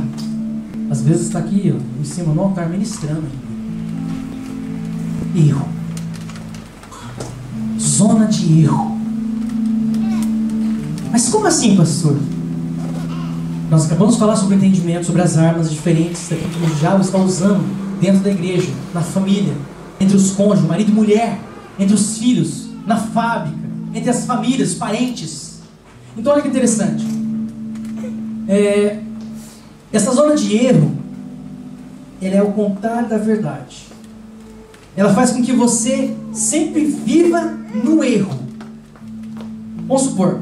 Às vezes está aqui, ó, em cima no altar, ministrando. Erro. Zona de erro. Mas como assim, pastor? Nós acabamos de falar sobre o entendimento, sobre as armas diferentes que o diabo está usando dentro da igreja, na família, entre os cônjuges, marido e mulher, entre os filhos, na fábrica, entre as famílias, os parentes. Então olha que interessante. Essa zona de erro, ela é o contrário da verdade. ela faz com que você sempre viva no erro. Vamos supor,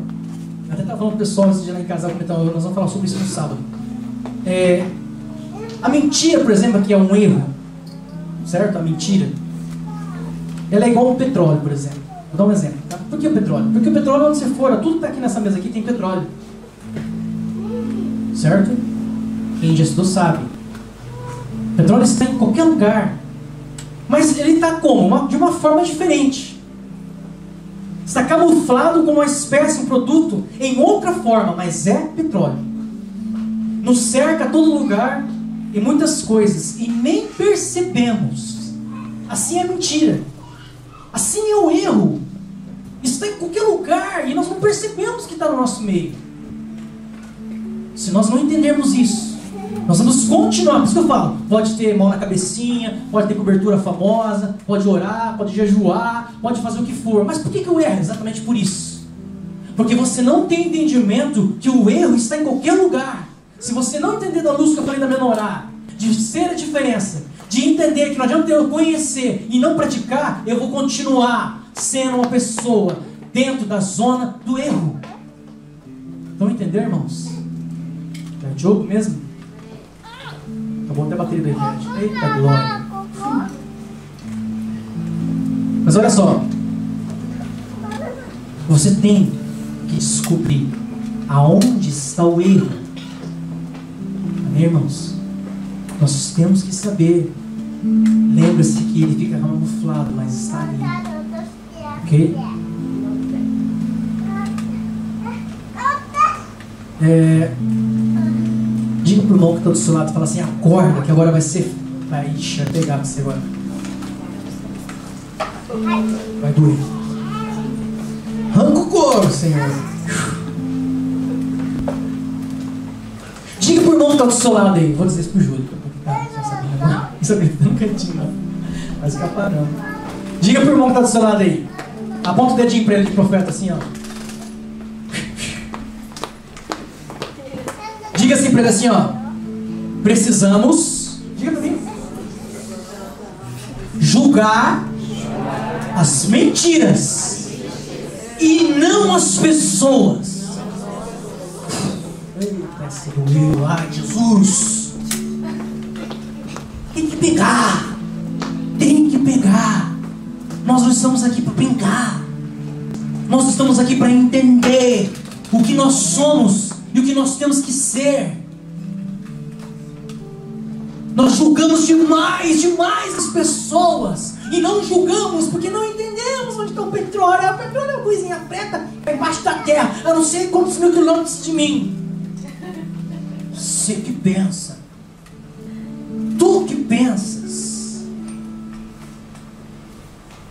até estava falando pro pessoal esse dia lá em casa, nós vamos falar sobre isso no sábado. A mentira, por exemplo, que é um erro, certo? A mentira, ela é igual ao petróleo, por exemplo. Vou dar um exemplo, tá? Por que o petróleo? Porque o petróleo, onde você for, tudo que está aqui nessa mesa aqui tem petróleo, certo? Quem já estudou sabe. O petróleo está em qualquer lugar, mas ele está como? De uma forma diferente. Está camuflado como uma espécie, um produto, em outra forma, mas é petróleo. Nos cerca a todo lugar e muitas coisas, e nem percebemos. Assim é a mentira. Assim é o erro. Isso está em qualquer lugar e nós não percebemos que está no nosso meio. Se nós não entendermos isso, nós vamos continuar. Por isso que eu falo, pode ter mão na cabecinha, pode ter cobertura famosa, pode orar, pode jejuar, pode fazer o que for. Mas por que eu erro? Exatamente por isso. Porque você não tem entendimento que o erro está em qualquer lugar. Se você não entender da luz que eu falei da menorá, de ser a diferença, de entender que não adianta eu conhecer e não praticar, eu vou continuar sendo uma pessoa dentro da zona do erro. Estão entendendo, irmãos? É jogo mesmo? Acabou até a bateria da internet. Eita glória. Mas olha só, você tem que descobrir aonde está o erro. Amém, irmãos? Nós temos que saber. Lembra-se que ele fica camuflado, mas está ali. Ok? Diga pro irmão que está do seu lado, fala assim, acorda, que agora vai ser... Vai pegar você agora. Vai doer. Arranca o couro, Senhor. Diga pro irmão que está do seu lado aí. Vou dizer isso pro Júlio. Isso aqui tá no cantinho, não. Vai escapar não. Diga pro irmão que está do seu lado aí. Aponta o dedinho para ele de profeta assim, ó. Diga assim para ele assim, ó. Precisamos, diga para mim, julgar as mentiras e não as pessoas. Eita, se doeu, ai Jesus. Tem que pegar. Tem que pegar. Nós não estamos aqui para brincar. Nós estamos aqui para entender o que nós somos e o que nós temos que ser. Nós julgamos demais as pessoas. E não julgamos porque não entendemos onde está o petróleo. O petróleo é uma coisinha preta embaixo da terra, a não sei quantos mil quilômetros de mim. Você que pensa. Tu que pensas.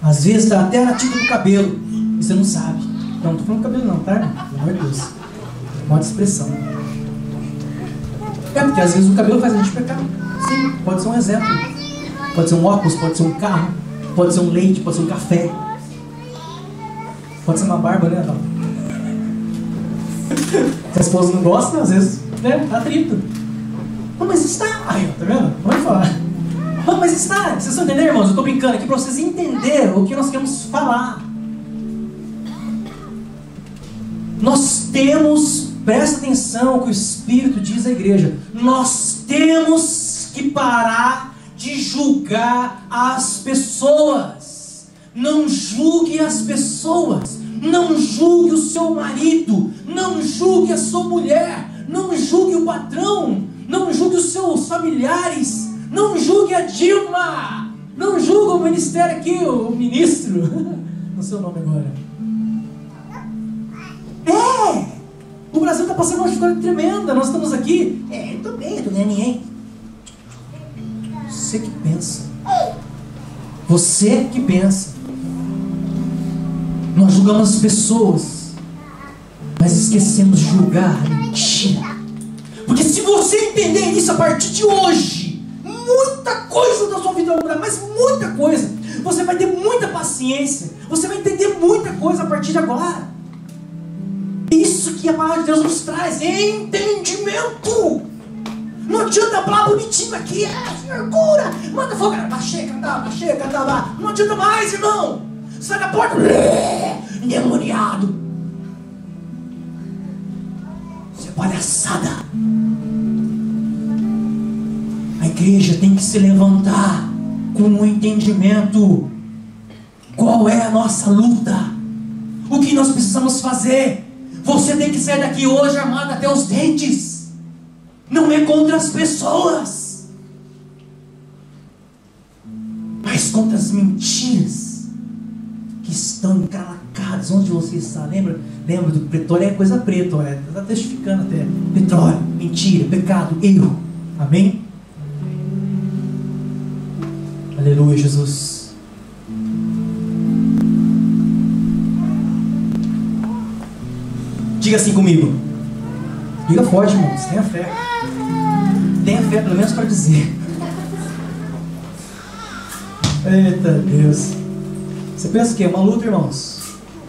Às vezes está até na tinta do cabelo e você não sabe. Não estou falando do cabelo não, tá? Pelo amor de Deus. Modo de expressão. É porque às vezes o cabelo faz a gente pecar. Sim, pode ser um exemplo. Pode ser um óculos, pode ser um carro, pode ser um leite, pode ser um café. Pode ser uma barba, né, Adão? Se a esposa não gosta, às vezes, né, tá atrito. Não, mas está. Ai, tá vendo? Vamos falar. Não, mas está. Vocês estão entendendo, irmãos? Eu tô brincando aqui para vocês entenderem o que nós queremos falar. Nós temos, presta atenção ao que o Espírito diz à igreja, nós temos que parar de julgar as pessoas. Não julgue as pessoas. Não julgue o seu marido. Não julgue a sua mulher. Não julgue o patrão. Não julgue os seus familiares. Não julgue a Dilma. Não julgue o ministério aqui, o ministro. Não sei o nome agora. O Brasil está passando uma dificuldade tremenda. Nós estamos aqui. Estou bem, estou nem ninguém. Você que pensa. Você que pensa. Nós julgamos as pessoas, mas esquecemos de julgar a mentira. Porque se você entender isso a partir de hoje, muita coisa da sua vida vai mudar, mas muita coisa. Você vai ter muita paciência. Você vai entender muita coisa a partir de agora. Isso que a palavra de Deus nos traz, entendimento. Não adianta falar bonitinho aqui, Senhor, cura, manda fogo, chega, não adianta mais, irmão. Sai da porta, endemoniado. Isso é palhaçada. A igreja tem que se levantar com um entendimento. Qual é a nossa luta? O que nós precisamos fazer? Você tem que sair daqui hoje armado até os dentes. Não é contra as pessoas, mas contra as mentiras que estão encalacadas. Onde você está? Lembra do petróleo? É coisa preta, está testificando até. Petróleo, mentira, pecado, erro. Amém? Aleluia, Jesus. Diga assim comigo. Diga forte, irmãos. Tenha fé. Tenha fé, pelo menos para dizer. Eita Deus. Você pensa que é uma luta, irmãos?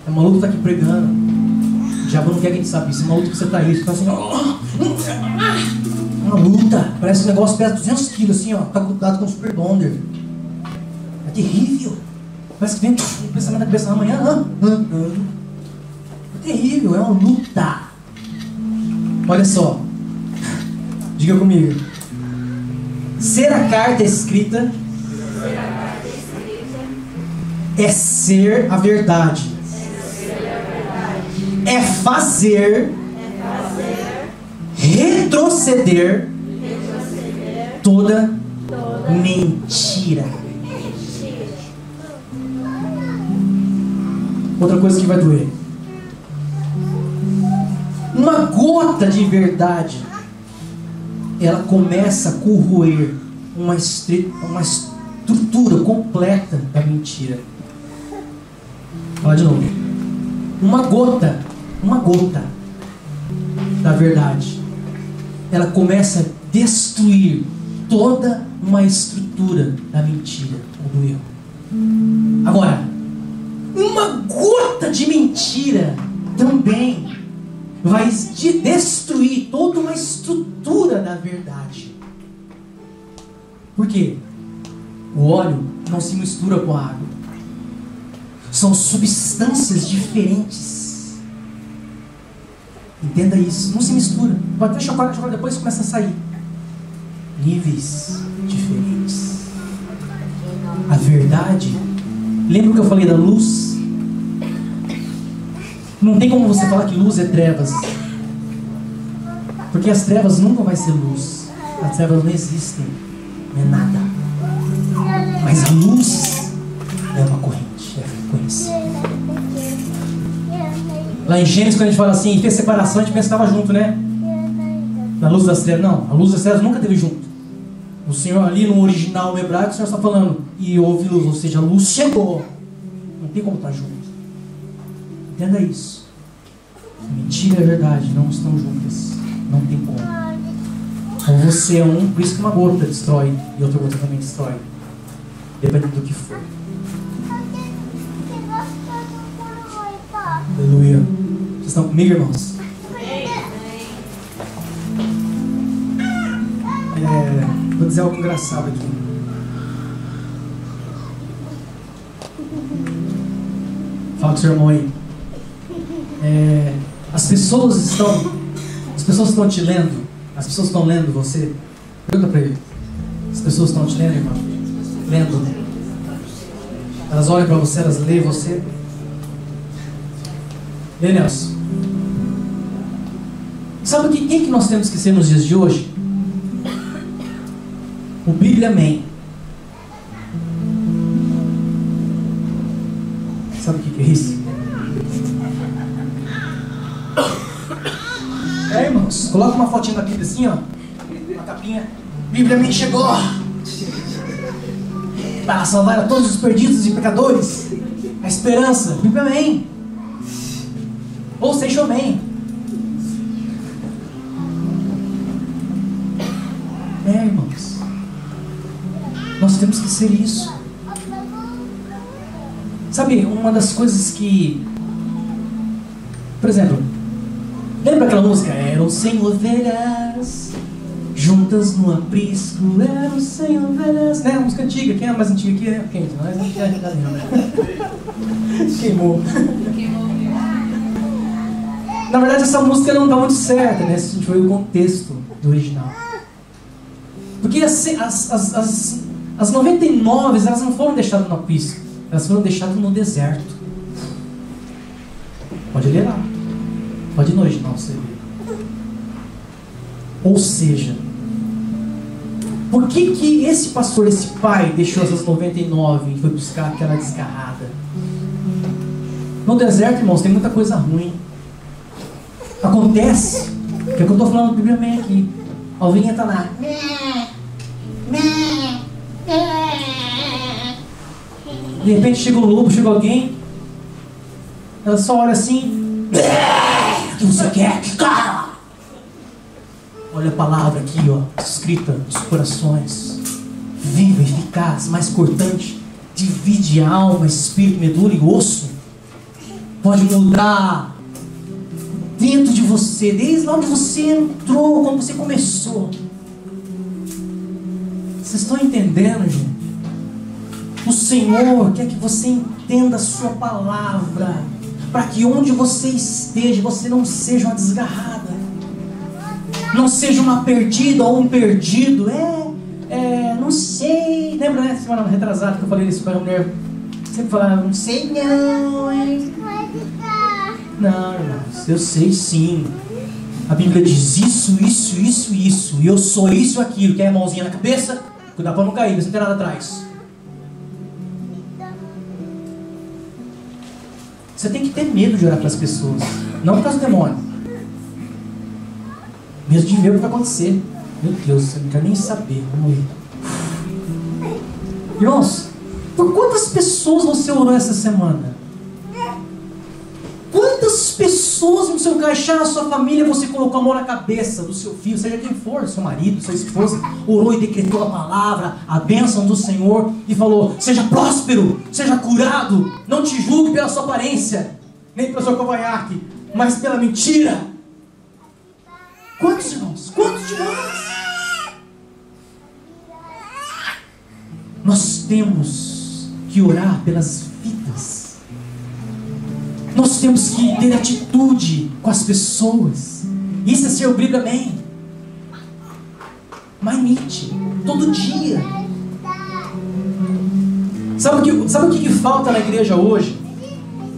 É uma luta que está aqui pregando. O diabo não quer que a gente sabe isso. É uma luta que você está aí. Você está assim, uma luta. Parece um negócio que pesa 200 quilos assim, ó. Está cuidado com o super bonder. É terrível. Parece que vem um pensamento na cabeça amanhã. É terrível. É uma luta. Olha só. Diga comigo. Ser a carta escrita é ser a verdade. É fazer retroceder toda mentira. Outra coisa que vai doer. Uma gota de verdade, ela começa a corroer uma estrutura completa da mentira. Fala de novo. Uma gota da verdade, ela começa a destruir toda uma estrutura da mentira ou do erro. Agora, uma gota de mentira também vai destruir toda uma estrutura da verdade. Por quê? O óleo não se mistura com a água. São substâncias diferentes. Entenda isso. Não se mistura. Pode até chocar, depois começa a sair. Níveis diferentes. A verdade. Lembra que eu falei da luz? Não tem como você falar que luz é trevas. Porque as trevas nunca vai ser luz. As trevas não existem. Não é nada. Mas a luz é uma corrente, é frequência. Lá em Gênesis, quando a gente fala assim, fez separação, a gente pensa que estava junto, né? Na luz das trevas. Não, a luz das trevas nunca esteve junto. O Senhor ali no original, no hebraico, o Senhor está falando, e houve luz, ou seja, a luz chegou. Não tem como estar junto. Entenda isso. Mentira e verdade não estão juntas. Não tem como. Ou você é um, por isso que uma gota destrói e outra gota também destrói. Dependendo do que for. Aleluia. Vocês estão comigo, irmãos? Vou dizer algo engraçado aqui. Fala com o seu irmão aí. As pessoas estão te lendo. As pessoas estão lendo você. Pergunta para ele. As pessoas estão te lendo, irmão? Lendo. Elas olham para você, elas leem você. Lê, Nelson. Sabe quem que nós temos que ser nos dias de hoje? O Bíblia Amém. Sabe o que é isso? Irmãos, coloca uma fotinha da Bíblia assim, ó. Uma capinha. Bíblia Amém chegou para salvar a todos os perdidos e pecadores. A esperança. Bíblia Amém. Ou seja, Amém. Irmãos, nós temos que ser isso. Sabe, uma das coisas que, por exemplo, lembra aquela música? Eram 100 ovelhas Juntas no aprisco, era o Senhor envelhece. Né? A música antiga, quem é a mais antiga aqui? É quem? Nós não queimou. Na verdade, essa música não está muito certa, né? Se a gente for o contexto do original. Porque as 99, elas não foram deixadas no aprisco, elas foram deixadas no deserto. Pode ler lá. Pode ir no original você ver. Ou seja, por que esse pastor, esse pai, deixou essas 99 e foi buscar aquela desgarrada? No deserto, irmãos, tem muita coisa ruim. Acontece, que é o que eu estou falando bem aqui. A ovelhinha está lá. De repente chega um lobo, chega alguém. Ela só olha assim. O que você quer? Cara! Olha a palavra aqui, ó, escrita nos corações. Viva, eficaz, mais cortante. Divide alma, espírito, medula e osso. Pode mudar dentro de você, desde lá onde você entrou, quando você começou. Vocês estão entendendo, gente? O Senhor quer que você entenda a sua palavra, para que onde você esteja, você não seja uma desgarrada, não seja uma perdida ou um perdido. Não sei. Lembra, né, semana retrasada que eu falei isso para a mulher? Sempre falava, não sei não, hein? Não, irmãos, eu sei sim. A Bíblia diz isso, isso, isso, isso. E eu sou isso, aquilo. Quer a mãozinha na cabeça? Cuidado para não cair, você não tem nada atrás. Você tem que ter medo de orar para as pessoas. Não por causa do demônio. Medo de ver o que vai acontecer. Meu Deus, eu não quero nem saber. Vamos ver. Irmãos, por quantas pessoas você orou essa semana? Quantas pessoas no seu caixão, na sua família, você colocou a mão na cabeça do seu filho, seja quem for, seu marido, sua esposa, orou e decretou a palavra, a bênção do Senhor e falou: seja próspero, seja curado, não te julgue pela sua aparência, nem pelo seu cavanhaque, mas pela mentira. Quantos irmãos? Quantos de nós? Nós temos que orar pelas vidas. Nós temos que ter atitude com as pessoas. Isso é ser o Bíblia Man. Mindite, todo dia. Sabe o que falta na igreja hoje?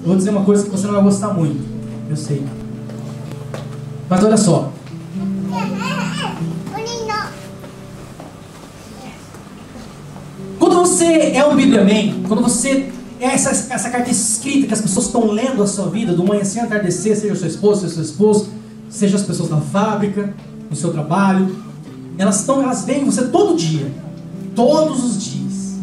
Eu vou dizer uma coisa que você não vai gostar muito. Eu sei. Mas olha só. Quando você é um Bíblia Man, quando você é essa carta escrita que as pessoas estão lendo a sua vida, do amanhecer ao entardecer, seja o seu esposo, seja o seu esposo, seja as pessoas da fábrica, no seu trabalho, elas veem você todo dia, todos os dias,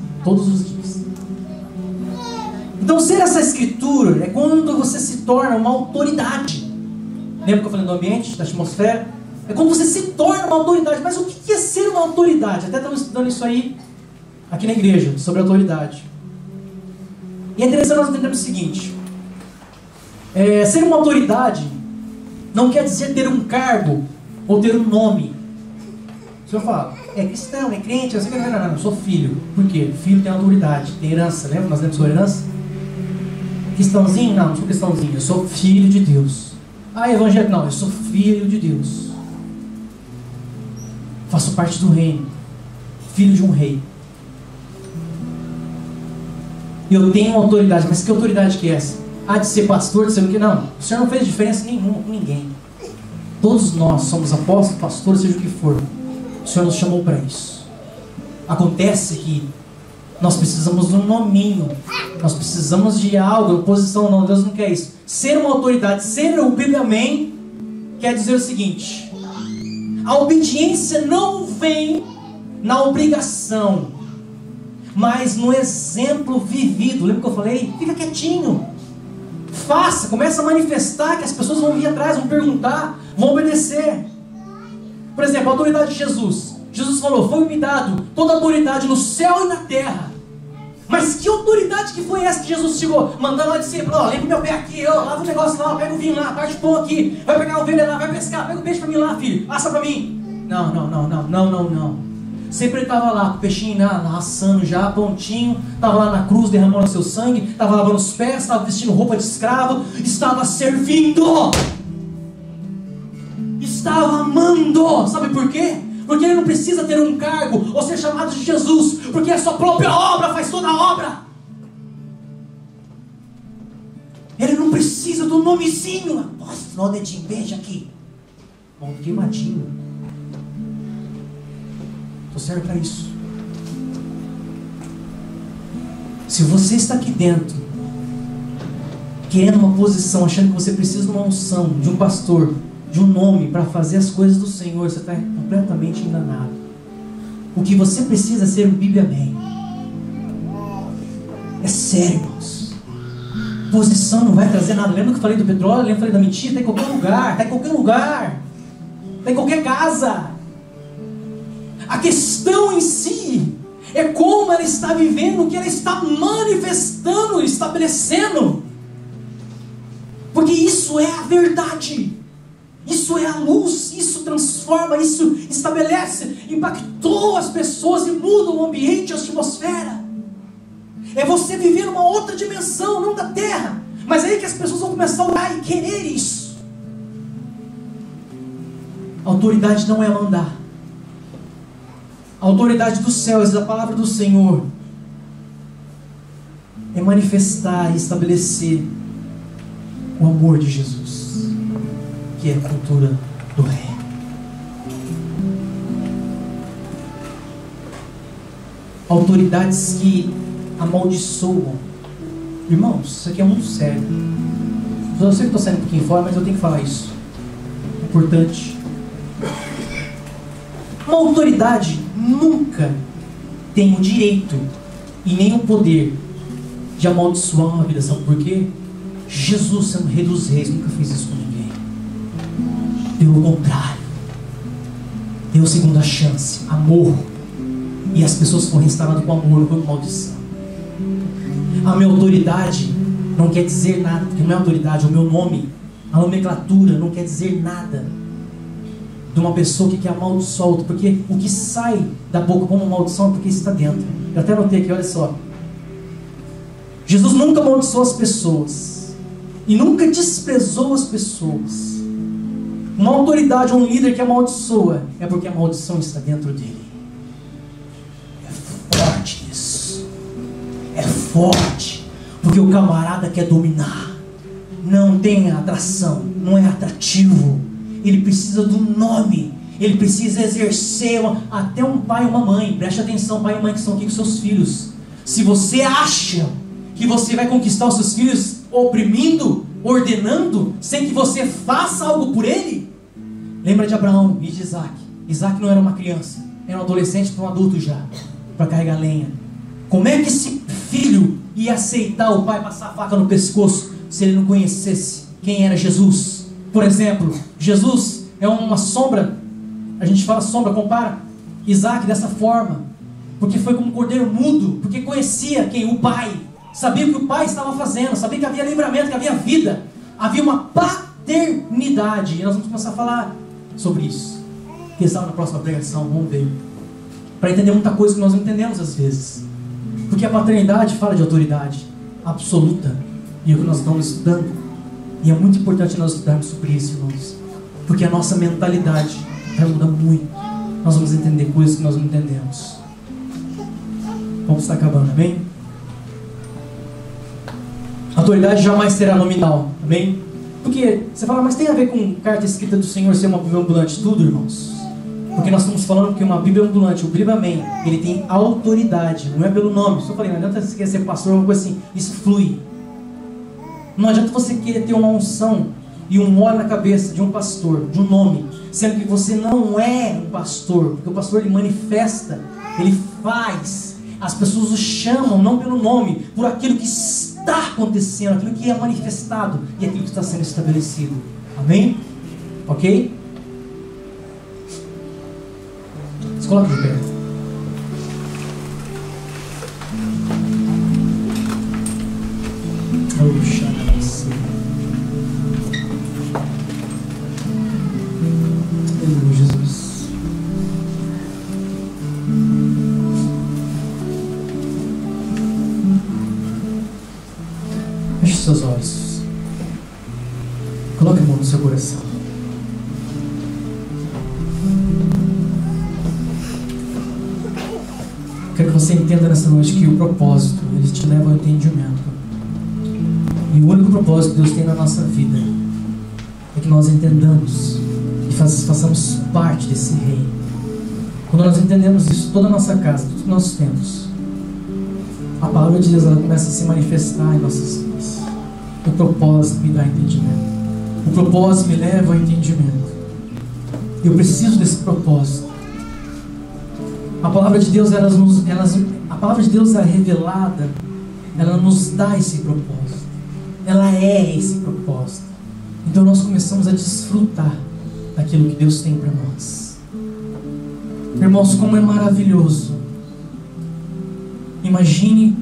Então ser essa escritura é quando você se torna uma autoridade. Lembra que eu falei do ambiente, da atmosfera? É quando você se torna uma autoridade. Mas o que é ser uma autoridade? Até estamos estudando isso aí aqui na igreja, sobre autoridade. E é interessante nós entendermos o seguinte: ser uma autoridade não quer dizer ter um cargo ou ter um nome. O senhor fala, é cristão, é crente, eu sei que não, eu sou filho. Por quê? Filho tem autoridade, tem herança. Lembra? Nós lemos sobre herança? Cristãozinho? Não sou cristãozinho, eu sou filho de Deus. Ah, evangélico? Não, eu sou filho de Deus. Faço parte do reino, filho de um rei. Eu tenho autoridade, mas que autoridade que é essa? Ah, de ser pastor, de ser o que? Não, o Senhor não fez diferença nenhuma com ninguém. Todos nós somos apóstolos, pastores, seja o que for. O Senhor nos chamou para isso. Acontece que nós precisamos de um nominho, nós precisamos de algo, oposição. Não, Deus não quer isso. Ser uma autoridade, ser o Bíblia Man, quer dizer o seguinte: a obediência não vem na obrigação, mas no exemplo vivido. Lembra que eu falei? Fica quietinho. Faça, começa a manifestar, que as pessoas vão vir atrás, vão perguntar, vão obedecer. Por exemplo, a autoridade de Jesus. Jesus falou: foi-me dado toda a autoridade no céu e na terra. Mas que autoridade que foi essa que Jesus chegou? Mandando lá de cima: ó, limpa meu pé aqui, ó, lava o negócio lá, pega o vinho lá, parte o pão aqui, vai pegar a ovelha lá, vai pescar, pega o peixe pra mim lá, filho, passa pra mim. Não. Sempre ele estava lá, com o peixinho assando já, pontinho, estava lá na cruz derramando seu sangue, estava lavando os pés, estava vestindo roupa de escravo, estava servindo, estava amando. Sabe por quê? Porque ele não precisa ter um cargo ou ser chamado de Jesus, porque a sua própria obra faz toda a obra. Ele não precisa do nomezinho. Apóstolo, o dedinho, beija aqui. Bom, queimadinho. Estou certo para isso. Se você está aqui dentro, querendo uma posição, achando que você precisa de uma unção, de um pastor, de um nome para fazer as coisas do Senhor, você está completamente enganado. O que você precisa é ser um Bíblia Man. É sério, irmãos. Posição não vai trazer nada. Lembra que eu falei do petróleo? Lembra que eu falei da mentira? Está em qualquer lugar. Está em qualquer lugar. Está em qualquer casa. A questão em si é como ela está vivendo, o que ela está manifestando, estabelecendo. Porque isso é a verdade. Isso é a luz. Isso transforma, isso estabelece, impactou as pessoas e muda o ambiente, a atmosfera. É você viver numa outra dimensão, não da terra. Mas é aí que as pessoas vão começar a olhar e querer isso. A autoridade não é mandar. A autoridade dos céus, a palavra do Senhor, é manifestar e estabelecer o amor de Jesus, que é a cultura do rei. Autoridades que amaldiçoam. Irmãos, isso aqui é muito sério. Eu sei que estou saindo um pouquinho fora, mas eu tenho que falar isso. É importante. Uma autoridade nunca tem o direito e nem o poder de amaldiçoar uma vida. Sabe por quê? Jesus, sendo rei dos reis, nunca fez isso com ninguém. Pelo contrário, deu segunda chance, amor, e as pessoas foram restauradas com amor, não foi com maldição. A minha autoridade não quer dizer nada, porque não é autoridade, é o meu nome, a nomenclatura não quer dizer nada de uma pessoa que quer amaldiçoar outra, porque o que sai da boca como maldição é porque está dentro. Eu até anotei aqui, olha só. Jesus nunca amaldiçoou as pessoas e nunca desprezou as pessoas. Uma autoridade, um líder que amaldiçoa, é porque a maldição está dentro dele. É forte isso. É forte, porque o camarada quer dominar. Não tem atração, não é atrativo. Ele precisa do nome. Ele precisa exercer até um pai e uma mãe. Preste atenção, pai e mãe que estão aqui com seus filhos. Se você acha que você vai conquistar os seus filhos oprimindo, ordenando, sem que você faça algo por ele, lembra de Abraão e de Isaac. Isaac não era uma criança, era um adolescente para um adulto já, para carregar lenha. Como é que esse filho ia aceitar o pai passar a faca no pescoço se ele não conhecesse quem era Jesus? Por exemplo, Jesus é uma sombra. A gente fala sombra, compara Isaac dessa forma, porque foi como um cordeiro mudo, porque conhecia quem? O pai. Sabia o que o pai estava fazendo, sabia que havia livramento, que havia vida, havia uma paternidade. E nós vamos começar a falar sobre isso. Quem sabe na próxima pregação, vamos ver, para entender muita coisa que nós não entendemos às vezes. Porque a paternidade fala de autoridade absoluta, e é o que nós estamos estudando. E é muito importante nós estudarmos sobre isso, irmãos, porque a nossa mentalidade vai mudar muito. Nós vamos entender coisas que nós não entendemos. Vamos estar acabando, amém? A autoridade jamais será nominal, amém? Porque você fala, mas tem a ver com carta escrita do Senhor ser uma Bíblia ambulante? Tudo, irmãos. Porque nós estamos falando que uma Bíblia ambulante, o Bíblia Man, ele tem autoridade, não é pelo nome. Só falei, não adianta você querer ser pastor ou alguma coisa assim, isso flui. Não adianta você querer ter uma unção e um óleo na cabeça de um pastor, de um nome, sendo que você não é um pastor, porque o pastor ele manifesta, ele faz. As pessoas o chamam não pelo nome, por aquilo que está acontecendo, aquilo que é manifestado e aquilo que está sendo estabelecido. Amém? Ok? Se coloca de pé. Jesus. mão no seu coração. Quero que você entenda nessa noite que o propósito, ele te leva ao entendimento. E o único propósito que Deus tem na nossa vida é que nós entendamos e façamos parte desse reino. Quando nós entendemos isso, toda a nossa casa, tudo que nós temos, a palavra de Deus, ela começa a se manifestar em nossas vidas. O propósito me dá entendimento. O propósito me leva ao entendimento. Eu preciso desse propósito. A palavra de Deus, a palavra de Deus é revelada, ela nos dá esse propósito. Ela é esse propósito. Então nós começamos a desfrutar daquilo que Deus tem para nós. Irmãos, como é maravilhoso. Imagine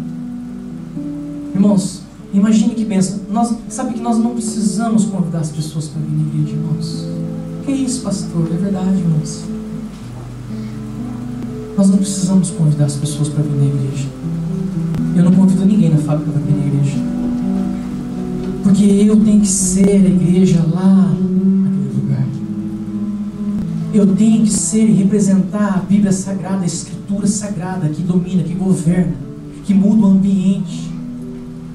que pensa, sabe que nós não precisamos convidar as pessoas para vir na igreja, irmãos. Que isso, pastor? É verdade, irmãos. Nós não precisamos convidar as pessoas para vir na igreja. Eu não convido ninguém na fábrica para vir na igreja, porque eu tenho que ser a igreja lá naquele lugar. Eu tenho que ser e representar a Bíblia Sagrada, a Escritura Sagrada que domina, que governa, que muda o ambiente.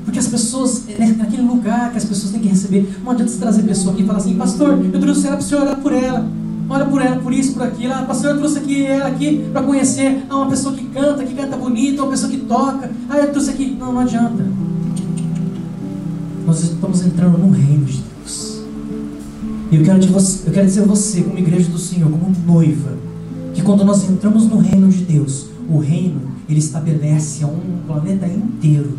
Porque as pessoas, naquele lugar que as pessoas têm que receber, não adianta você trazer pessoa aqui e falar assim, pastor, eu trouxe ela para o senhor orar por ela. Ora por ela, por isso, por aquilo. Ah, pastor, eu trouxe ela aqui para conhecer uma pessoa que canta bonito, uma pessoa que toca. Ah, eu trouxe aqui. Não adianta. Nós estamos entrando no reino de Deus. E eu quero dizer a você, como igreja do Senhor, como noiva, que quando nós entramos no reino de Deus, o reino, ele estabelece um planeta inteiro.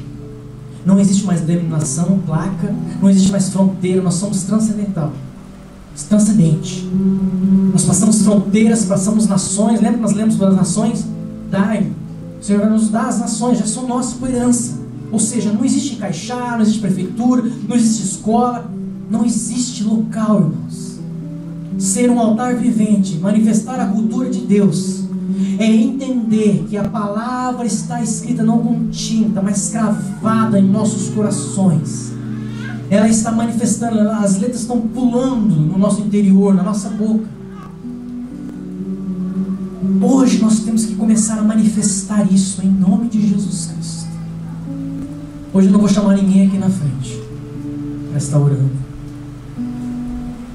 Não existe mais denominação, placa, não existe mais fronteira, nós somos transcendental. Transcendente. Nós passamos fronteiras, passamos nações. Lembra que nós lemos das nações? Dai. O Senhor vai nos dar as nações, já são nossas por herança. Ou seja, não existe encaixar, não existe prefeitura, não existe escola, não existe local, irmãos. Ser um altar vivente, manifestar a cultura de Deus, é entender que a palavra está escrita não com tinta, mas cravada em nossos corações. Ela está manifestando, as letras estão pulando no nosso interior, na nossa boca. Hoje nós temos que começar a manifestar isso em nome de Jesus Cristo. Hoje eu não vou chamar ninguém aqui na frente para estar orando,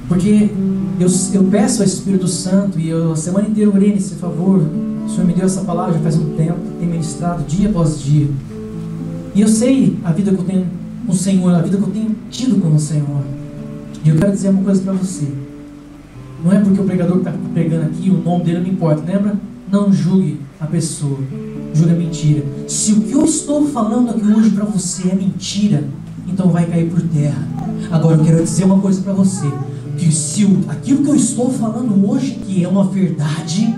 porque eu peço ao Espírito Santo, e eu a semana inteira orei nesse favor. O Senhor me deu essa palavra já faz um tempo, tem ministrado dia após dia, e eu sei a vida que eu tenho com o Senhor, a vida que eu tenho tido com o Senhor. E eu quero dizer uma coisa para você. Não é porque o pregador está pregando aqui, o nome dele não importa, lembra? Não julgue a pessoa, julgue a mentira. Se o que eu estou falando aqui hoje para você é mentira, então vai cair por terra. Agora eu quero dizer uma coisa para você, que se aquilo que eu estou falando hoje que é uma verdade,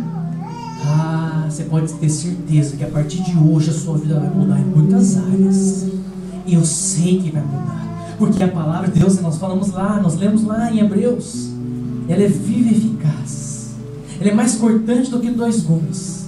você pode ter certeza que a partir de hoje a sua vida vai mudar em muitas áreas. Eu sei que vai mudar, porque a palavra de Deus, nós lemos lá em Hebreus, ela é viva e eficaz, ela é mais cortante do que 2 gumes,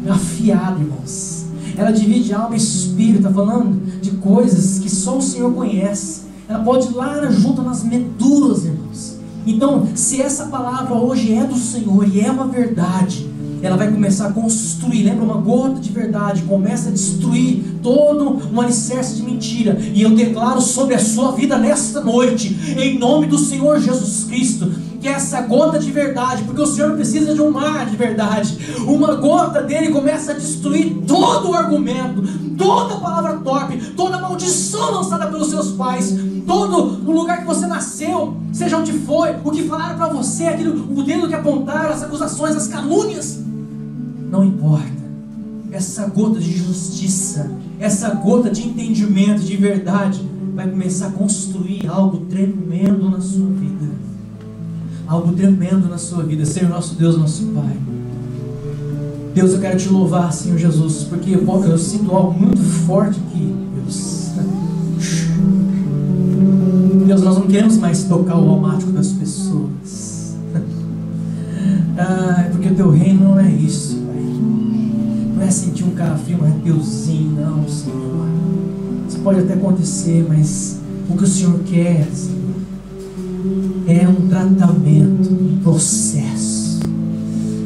afiada, irmãos. Ela divide alma e espírito, está falando de coisas que só o Senhor conhece. Ela pode ir lá junto nas medulas, irmãos. Então, se essa palavra hoje é do Senhor e é uma verdade, ela vai começar a construir. Lembra, uma gota de verdade começa a destruir todo um alicerce de mentira. E eu declaro sobre a sua vida nesta noite, em nome do Senhor Jesus Cristo, que essa gota de verdade, porque o Senhor precisa de um mar de verdade, uma gota dele começa a destruir todo o argumento, toda palavra torpe, toda maldição lançada pelos seus pais, todo o lugar que você nasceu, seja onde foi, o que falaram para você, o dedo que apontaram, as acusações, as calúnias, não importa. Essa gota de justiça, essa gota de entendimento, de verdade, vai começar a construir algo tremendo na sua vida. Algo tremendo na sua vida. Senhor nosso Deus, nosso Pai, Deus, eu quero te louvar, Senhor Jesus, porque eu sinto algo muito forte aqui, Deus. Deus, nós não queremos mais tocar o almático das pessoas. Porque o teu reino não é isso, Pai. Não é sentir um calafrio, um arrepiozinho, não, Senhor. Isso pode até acontecer, mas o que o Senhor quer, Senhor, é tratamento, um processo.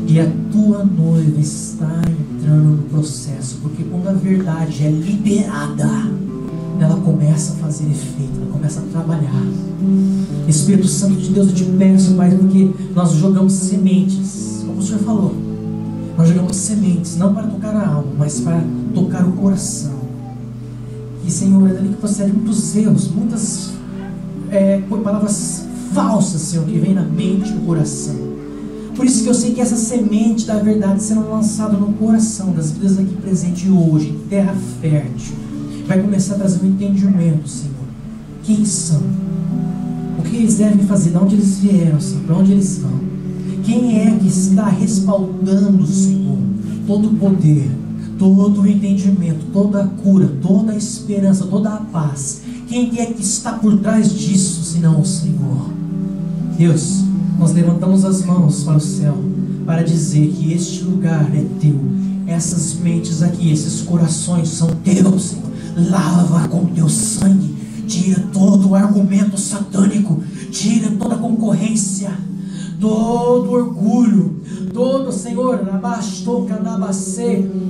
E a tua noiva está entrando no processo, porque quando a verdade é liberada, ela começa a fazer efeito, ela começa a trabalhar. Espírito Santo de Deus, eu te peço, Pai, porque nós jogamos sementes, como o Senhor falou. Nós jogamos sementes, não para tocar a alma, mas para tocar o coração. E, Senhor, é dali que procede muitos erros, muitas palavras falsas, Senhor, que vem na mente e no coração. Por isso que eu sei que essa semente da verdade sendo lançada no coração das vidas aqui presentes hoje, em terra fértil, vai começar a trazer um entendimento, Senhor. Quem são? O que eles devem fazer? De onde eles vieram, Senhor? Para onde eles vão? Quem é que está respaldando, Senhor, todo o poder, todo o entendimento, toda a cura, toda a esperança, toda a paz? Quem é que está por trás disso, senão o Senhor? Deus, nós levantamos as mãos para o céu para dizer que este lugar é teu. Essas mentes aqui, esses corações são teus, Senhor. Lava com teu sangue. Tira todo o argumento satânico. Tira toda a concorrência, todo orgulho, todo, Senhor,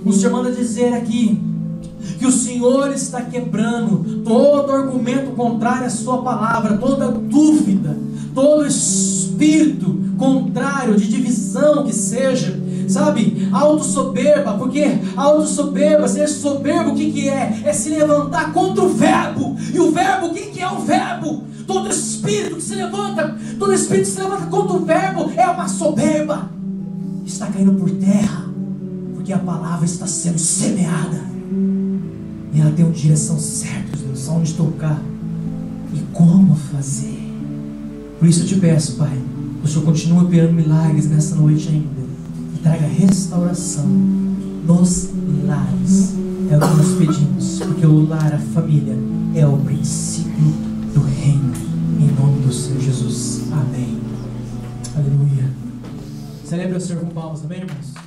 o Senhor manda dizer aqui que o Senhor está quebrando todo argumento contrário à sua palavra, toda dúvida, todo espírito contrário de divisão que seja, sabe, autossoberba, porque autossoberba, ser soberbo, o que é? É se levantar contra o verbo. E o verbo, quem que é o verbo? Todo espírito que se levanta, todo espírito que se levanta contra o verbo é uma soberba. Está caindo por terra, porque a palavra está sendo semeada. E ela tem uma direção certa, Deus, onde tocar e como fazer. Por isso eu te peço, Pai, que o Senhor continue operando milagres nessa noite ainda. E traga restauração nos lares. É o que nós pedimos, porque o lar, a família, é o princípio do reino. Em nome do Senhor Jesus. Amém. Aleluia. Celebre o Senhor com palmas também, irmãos.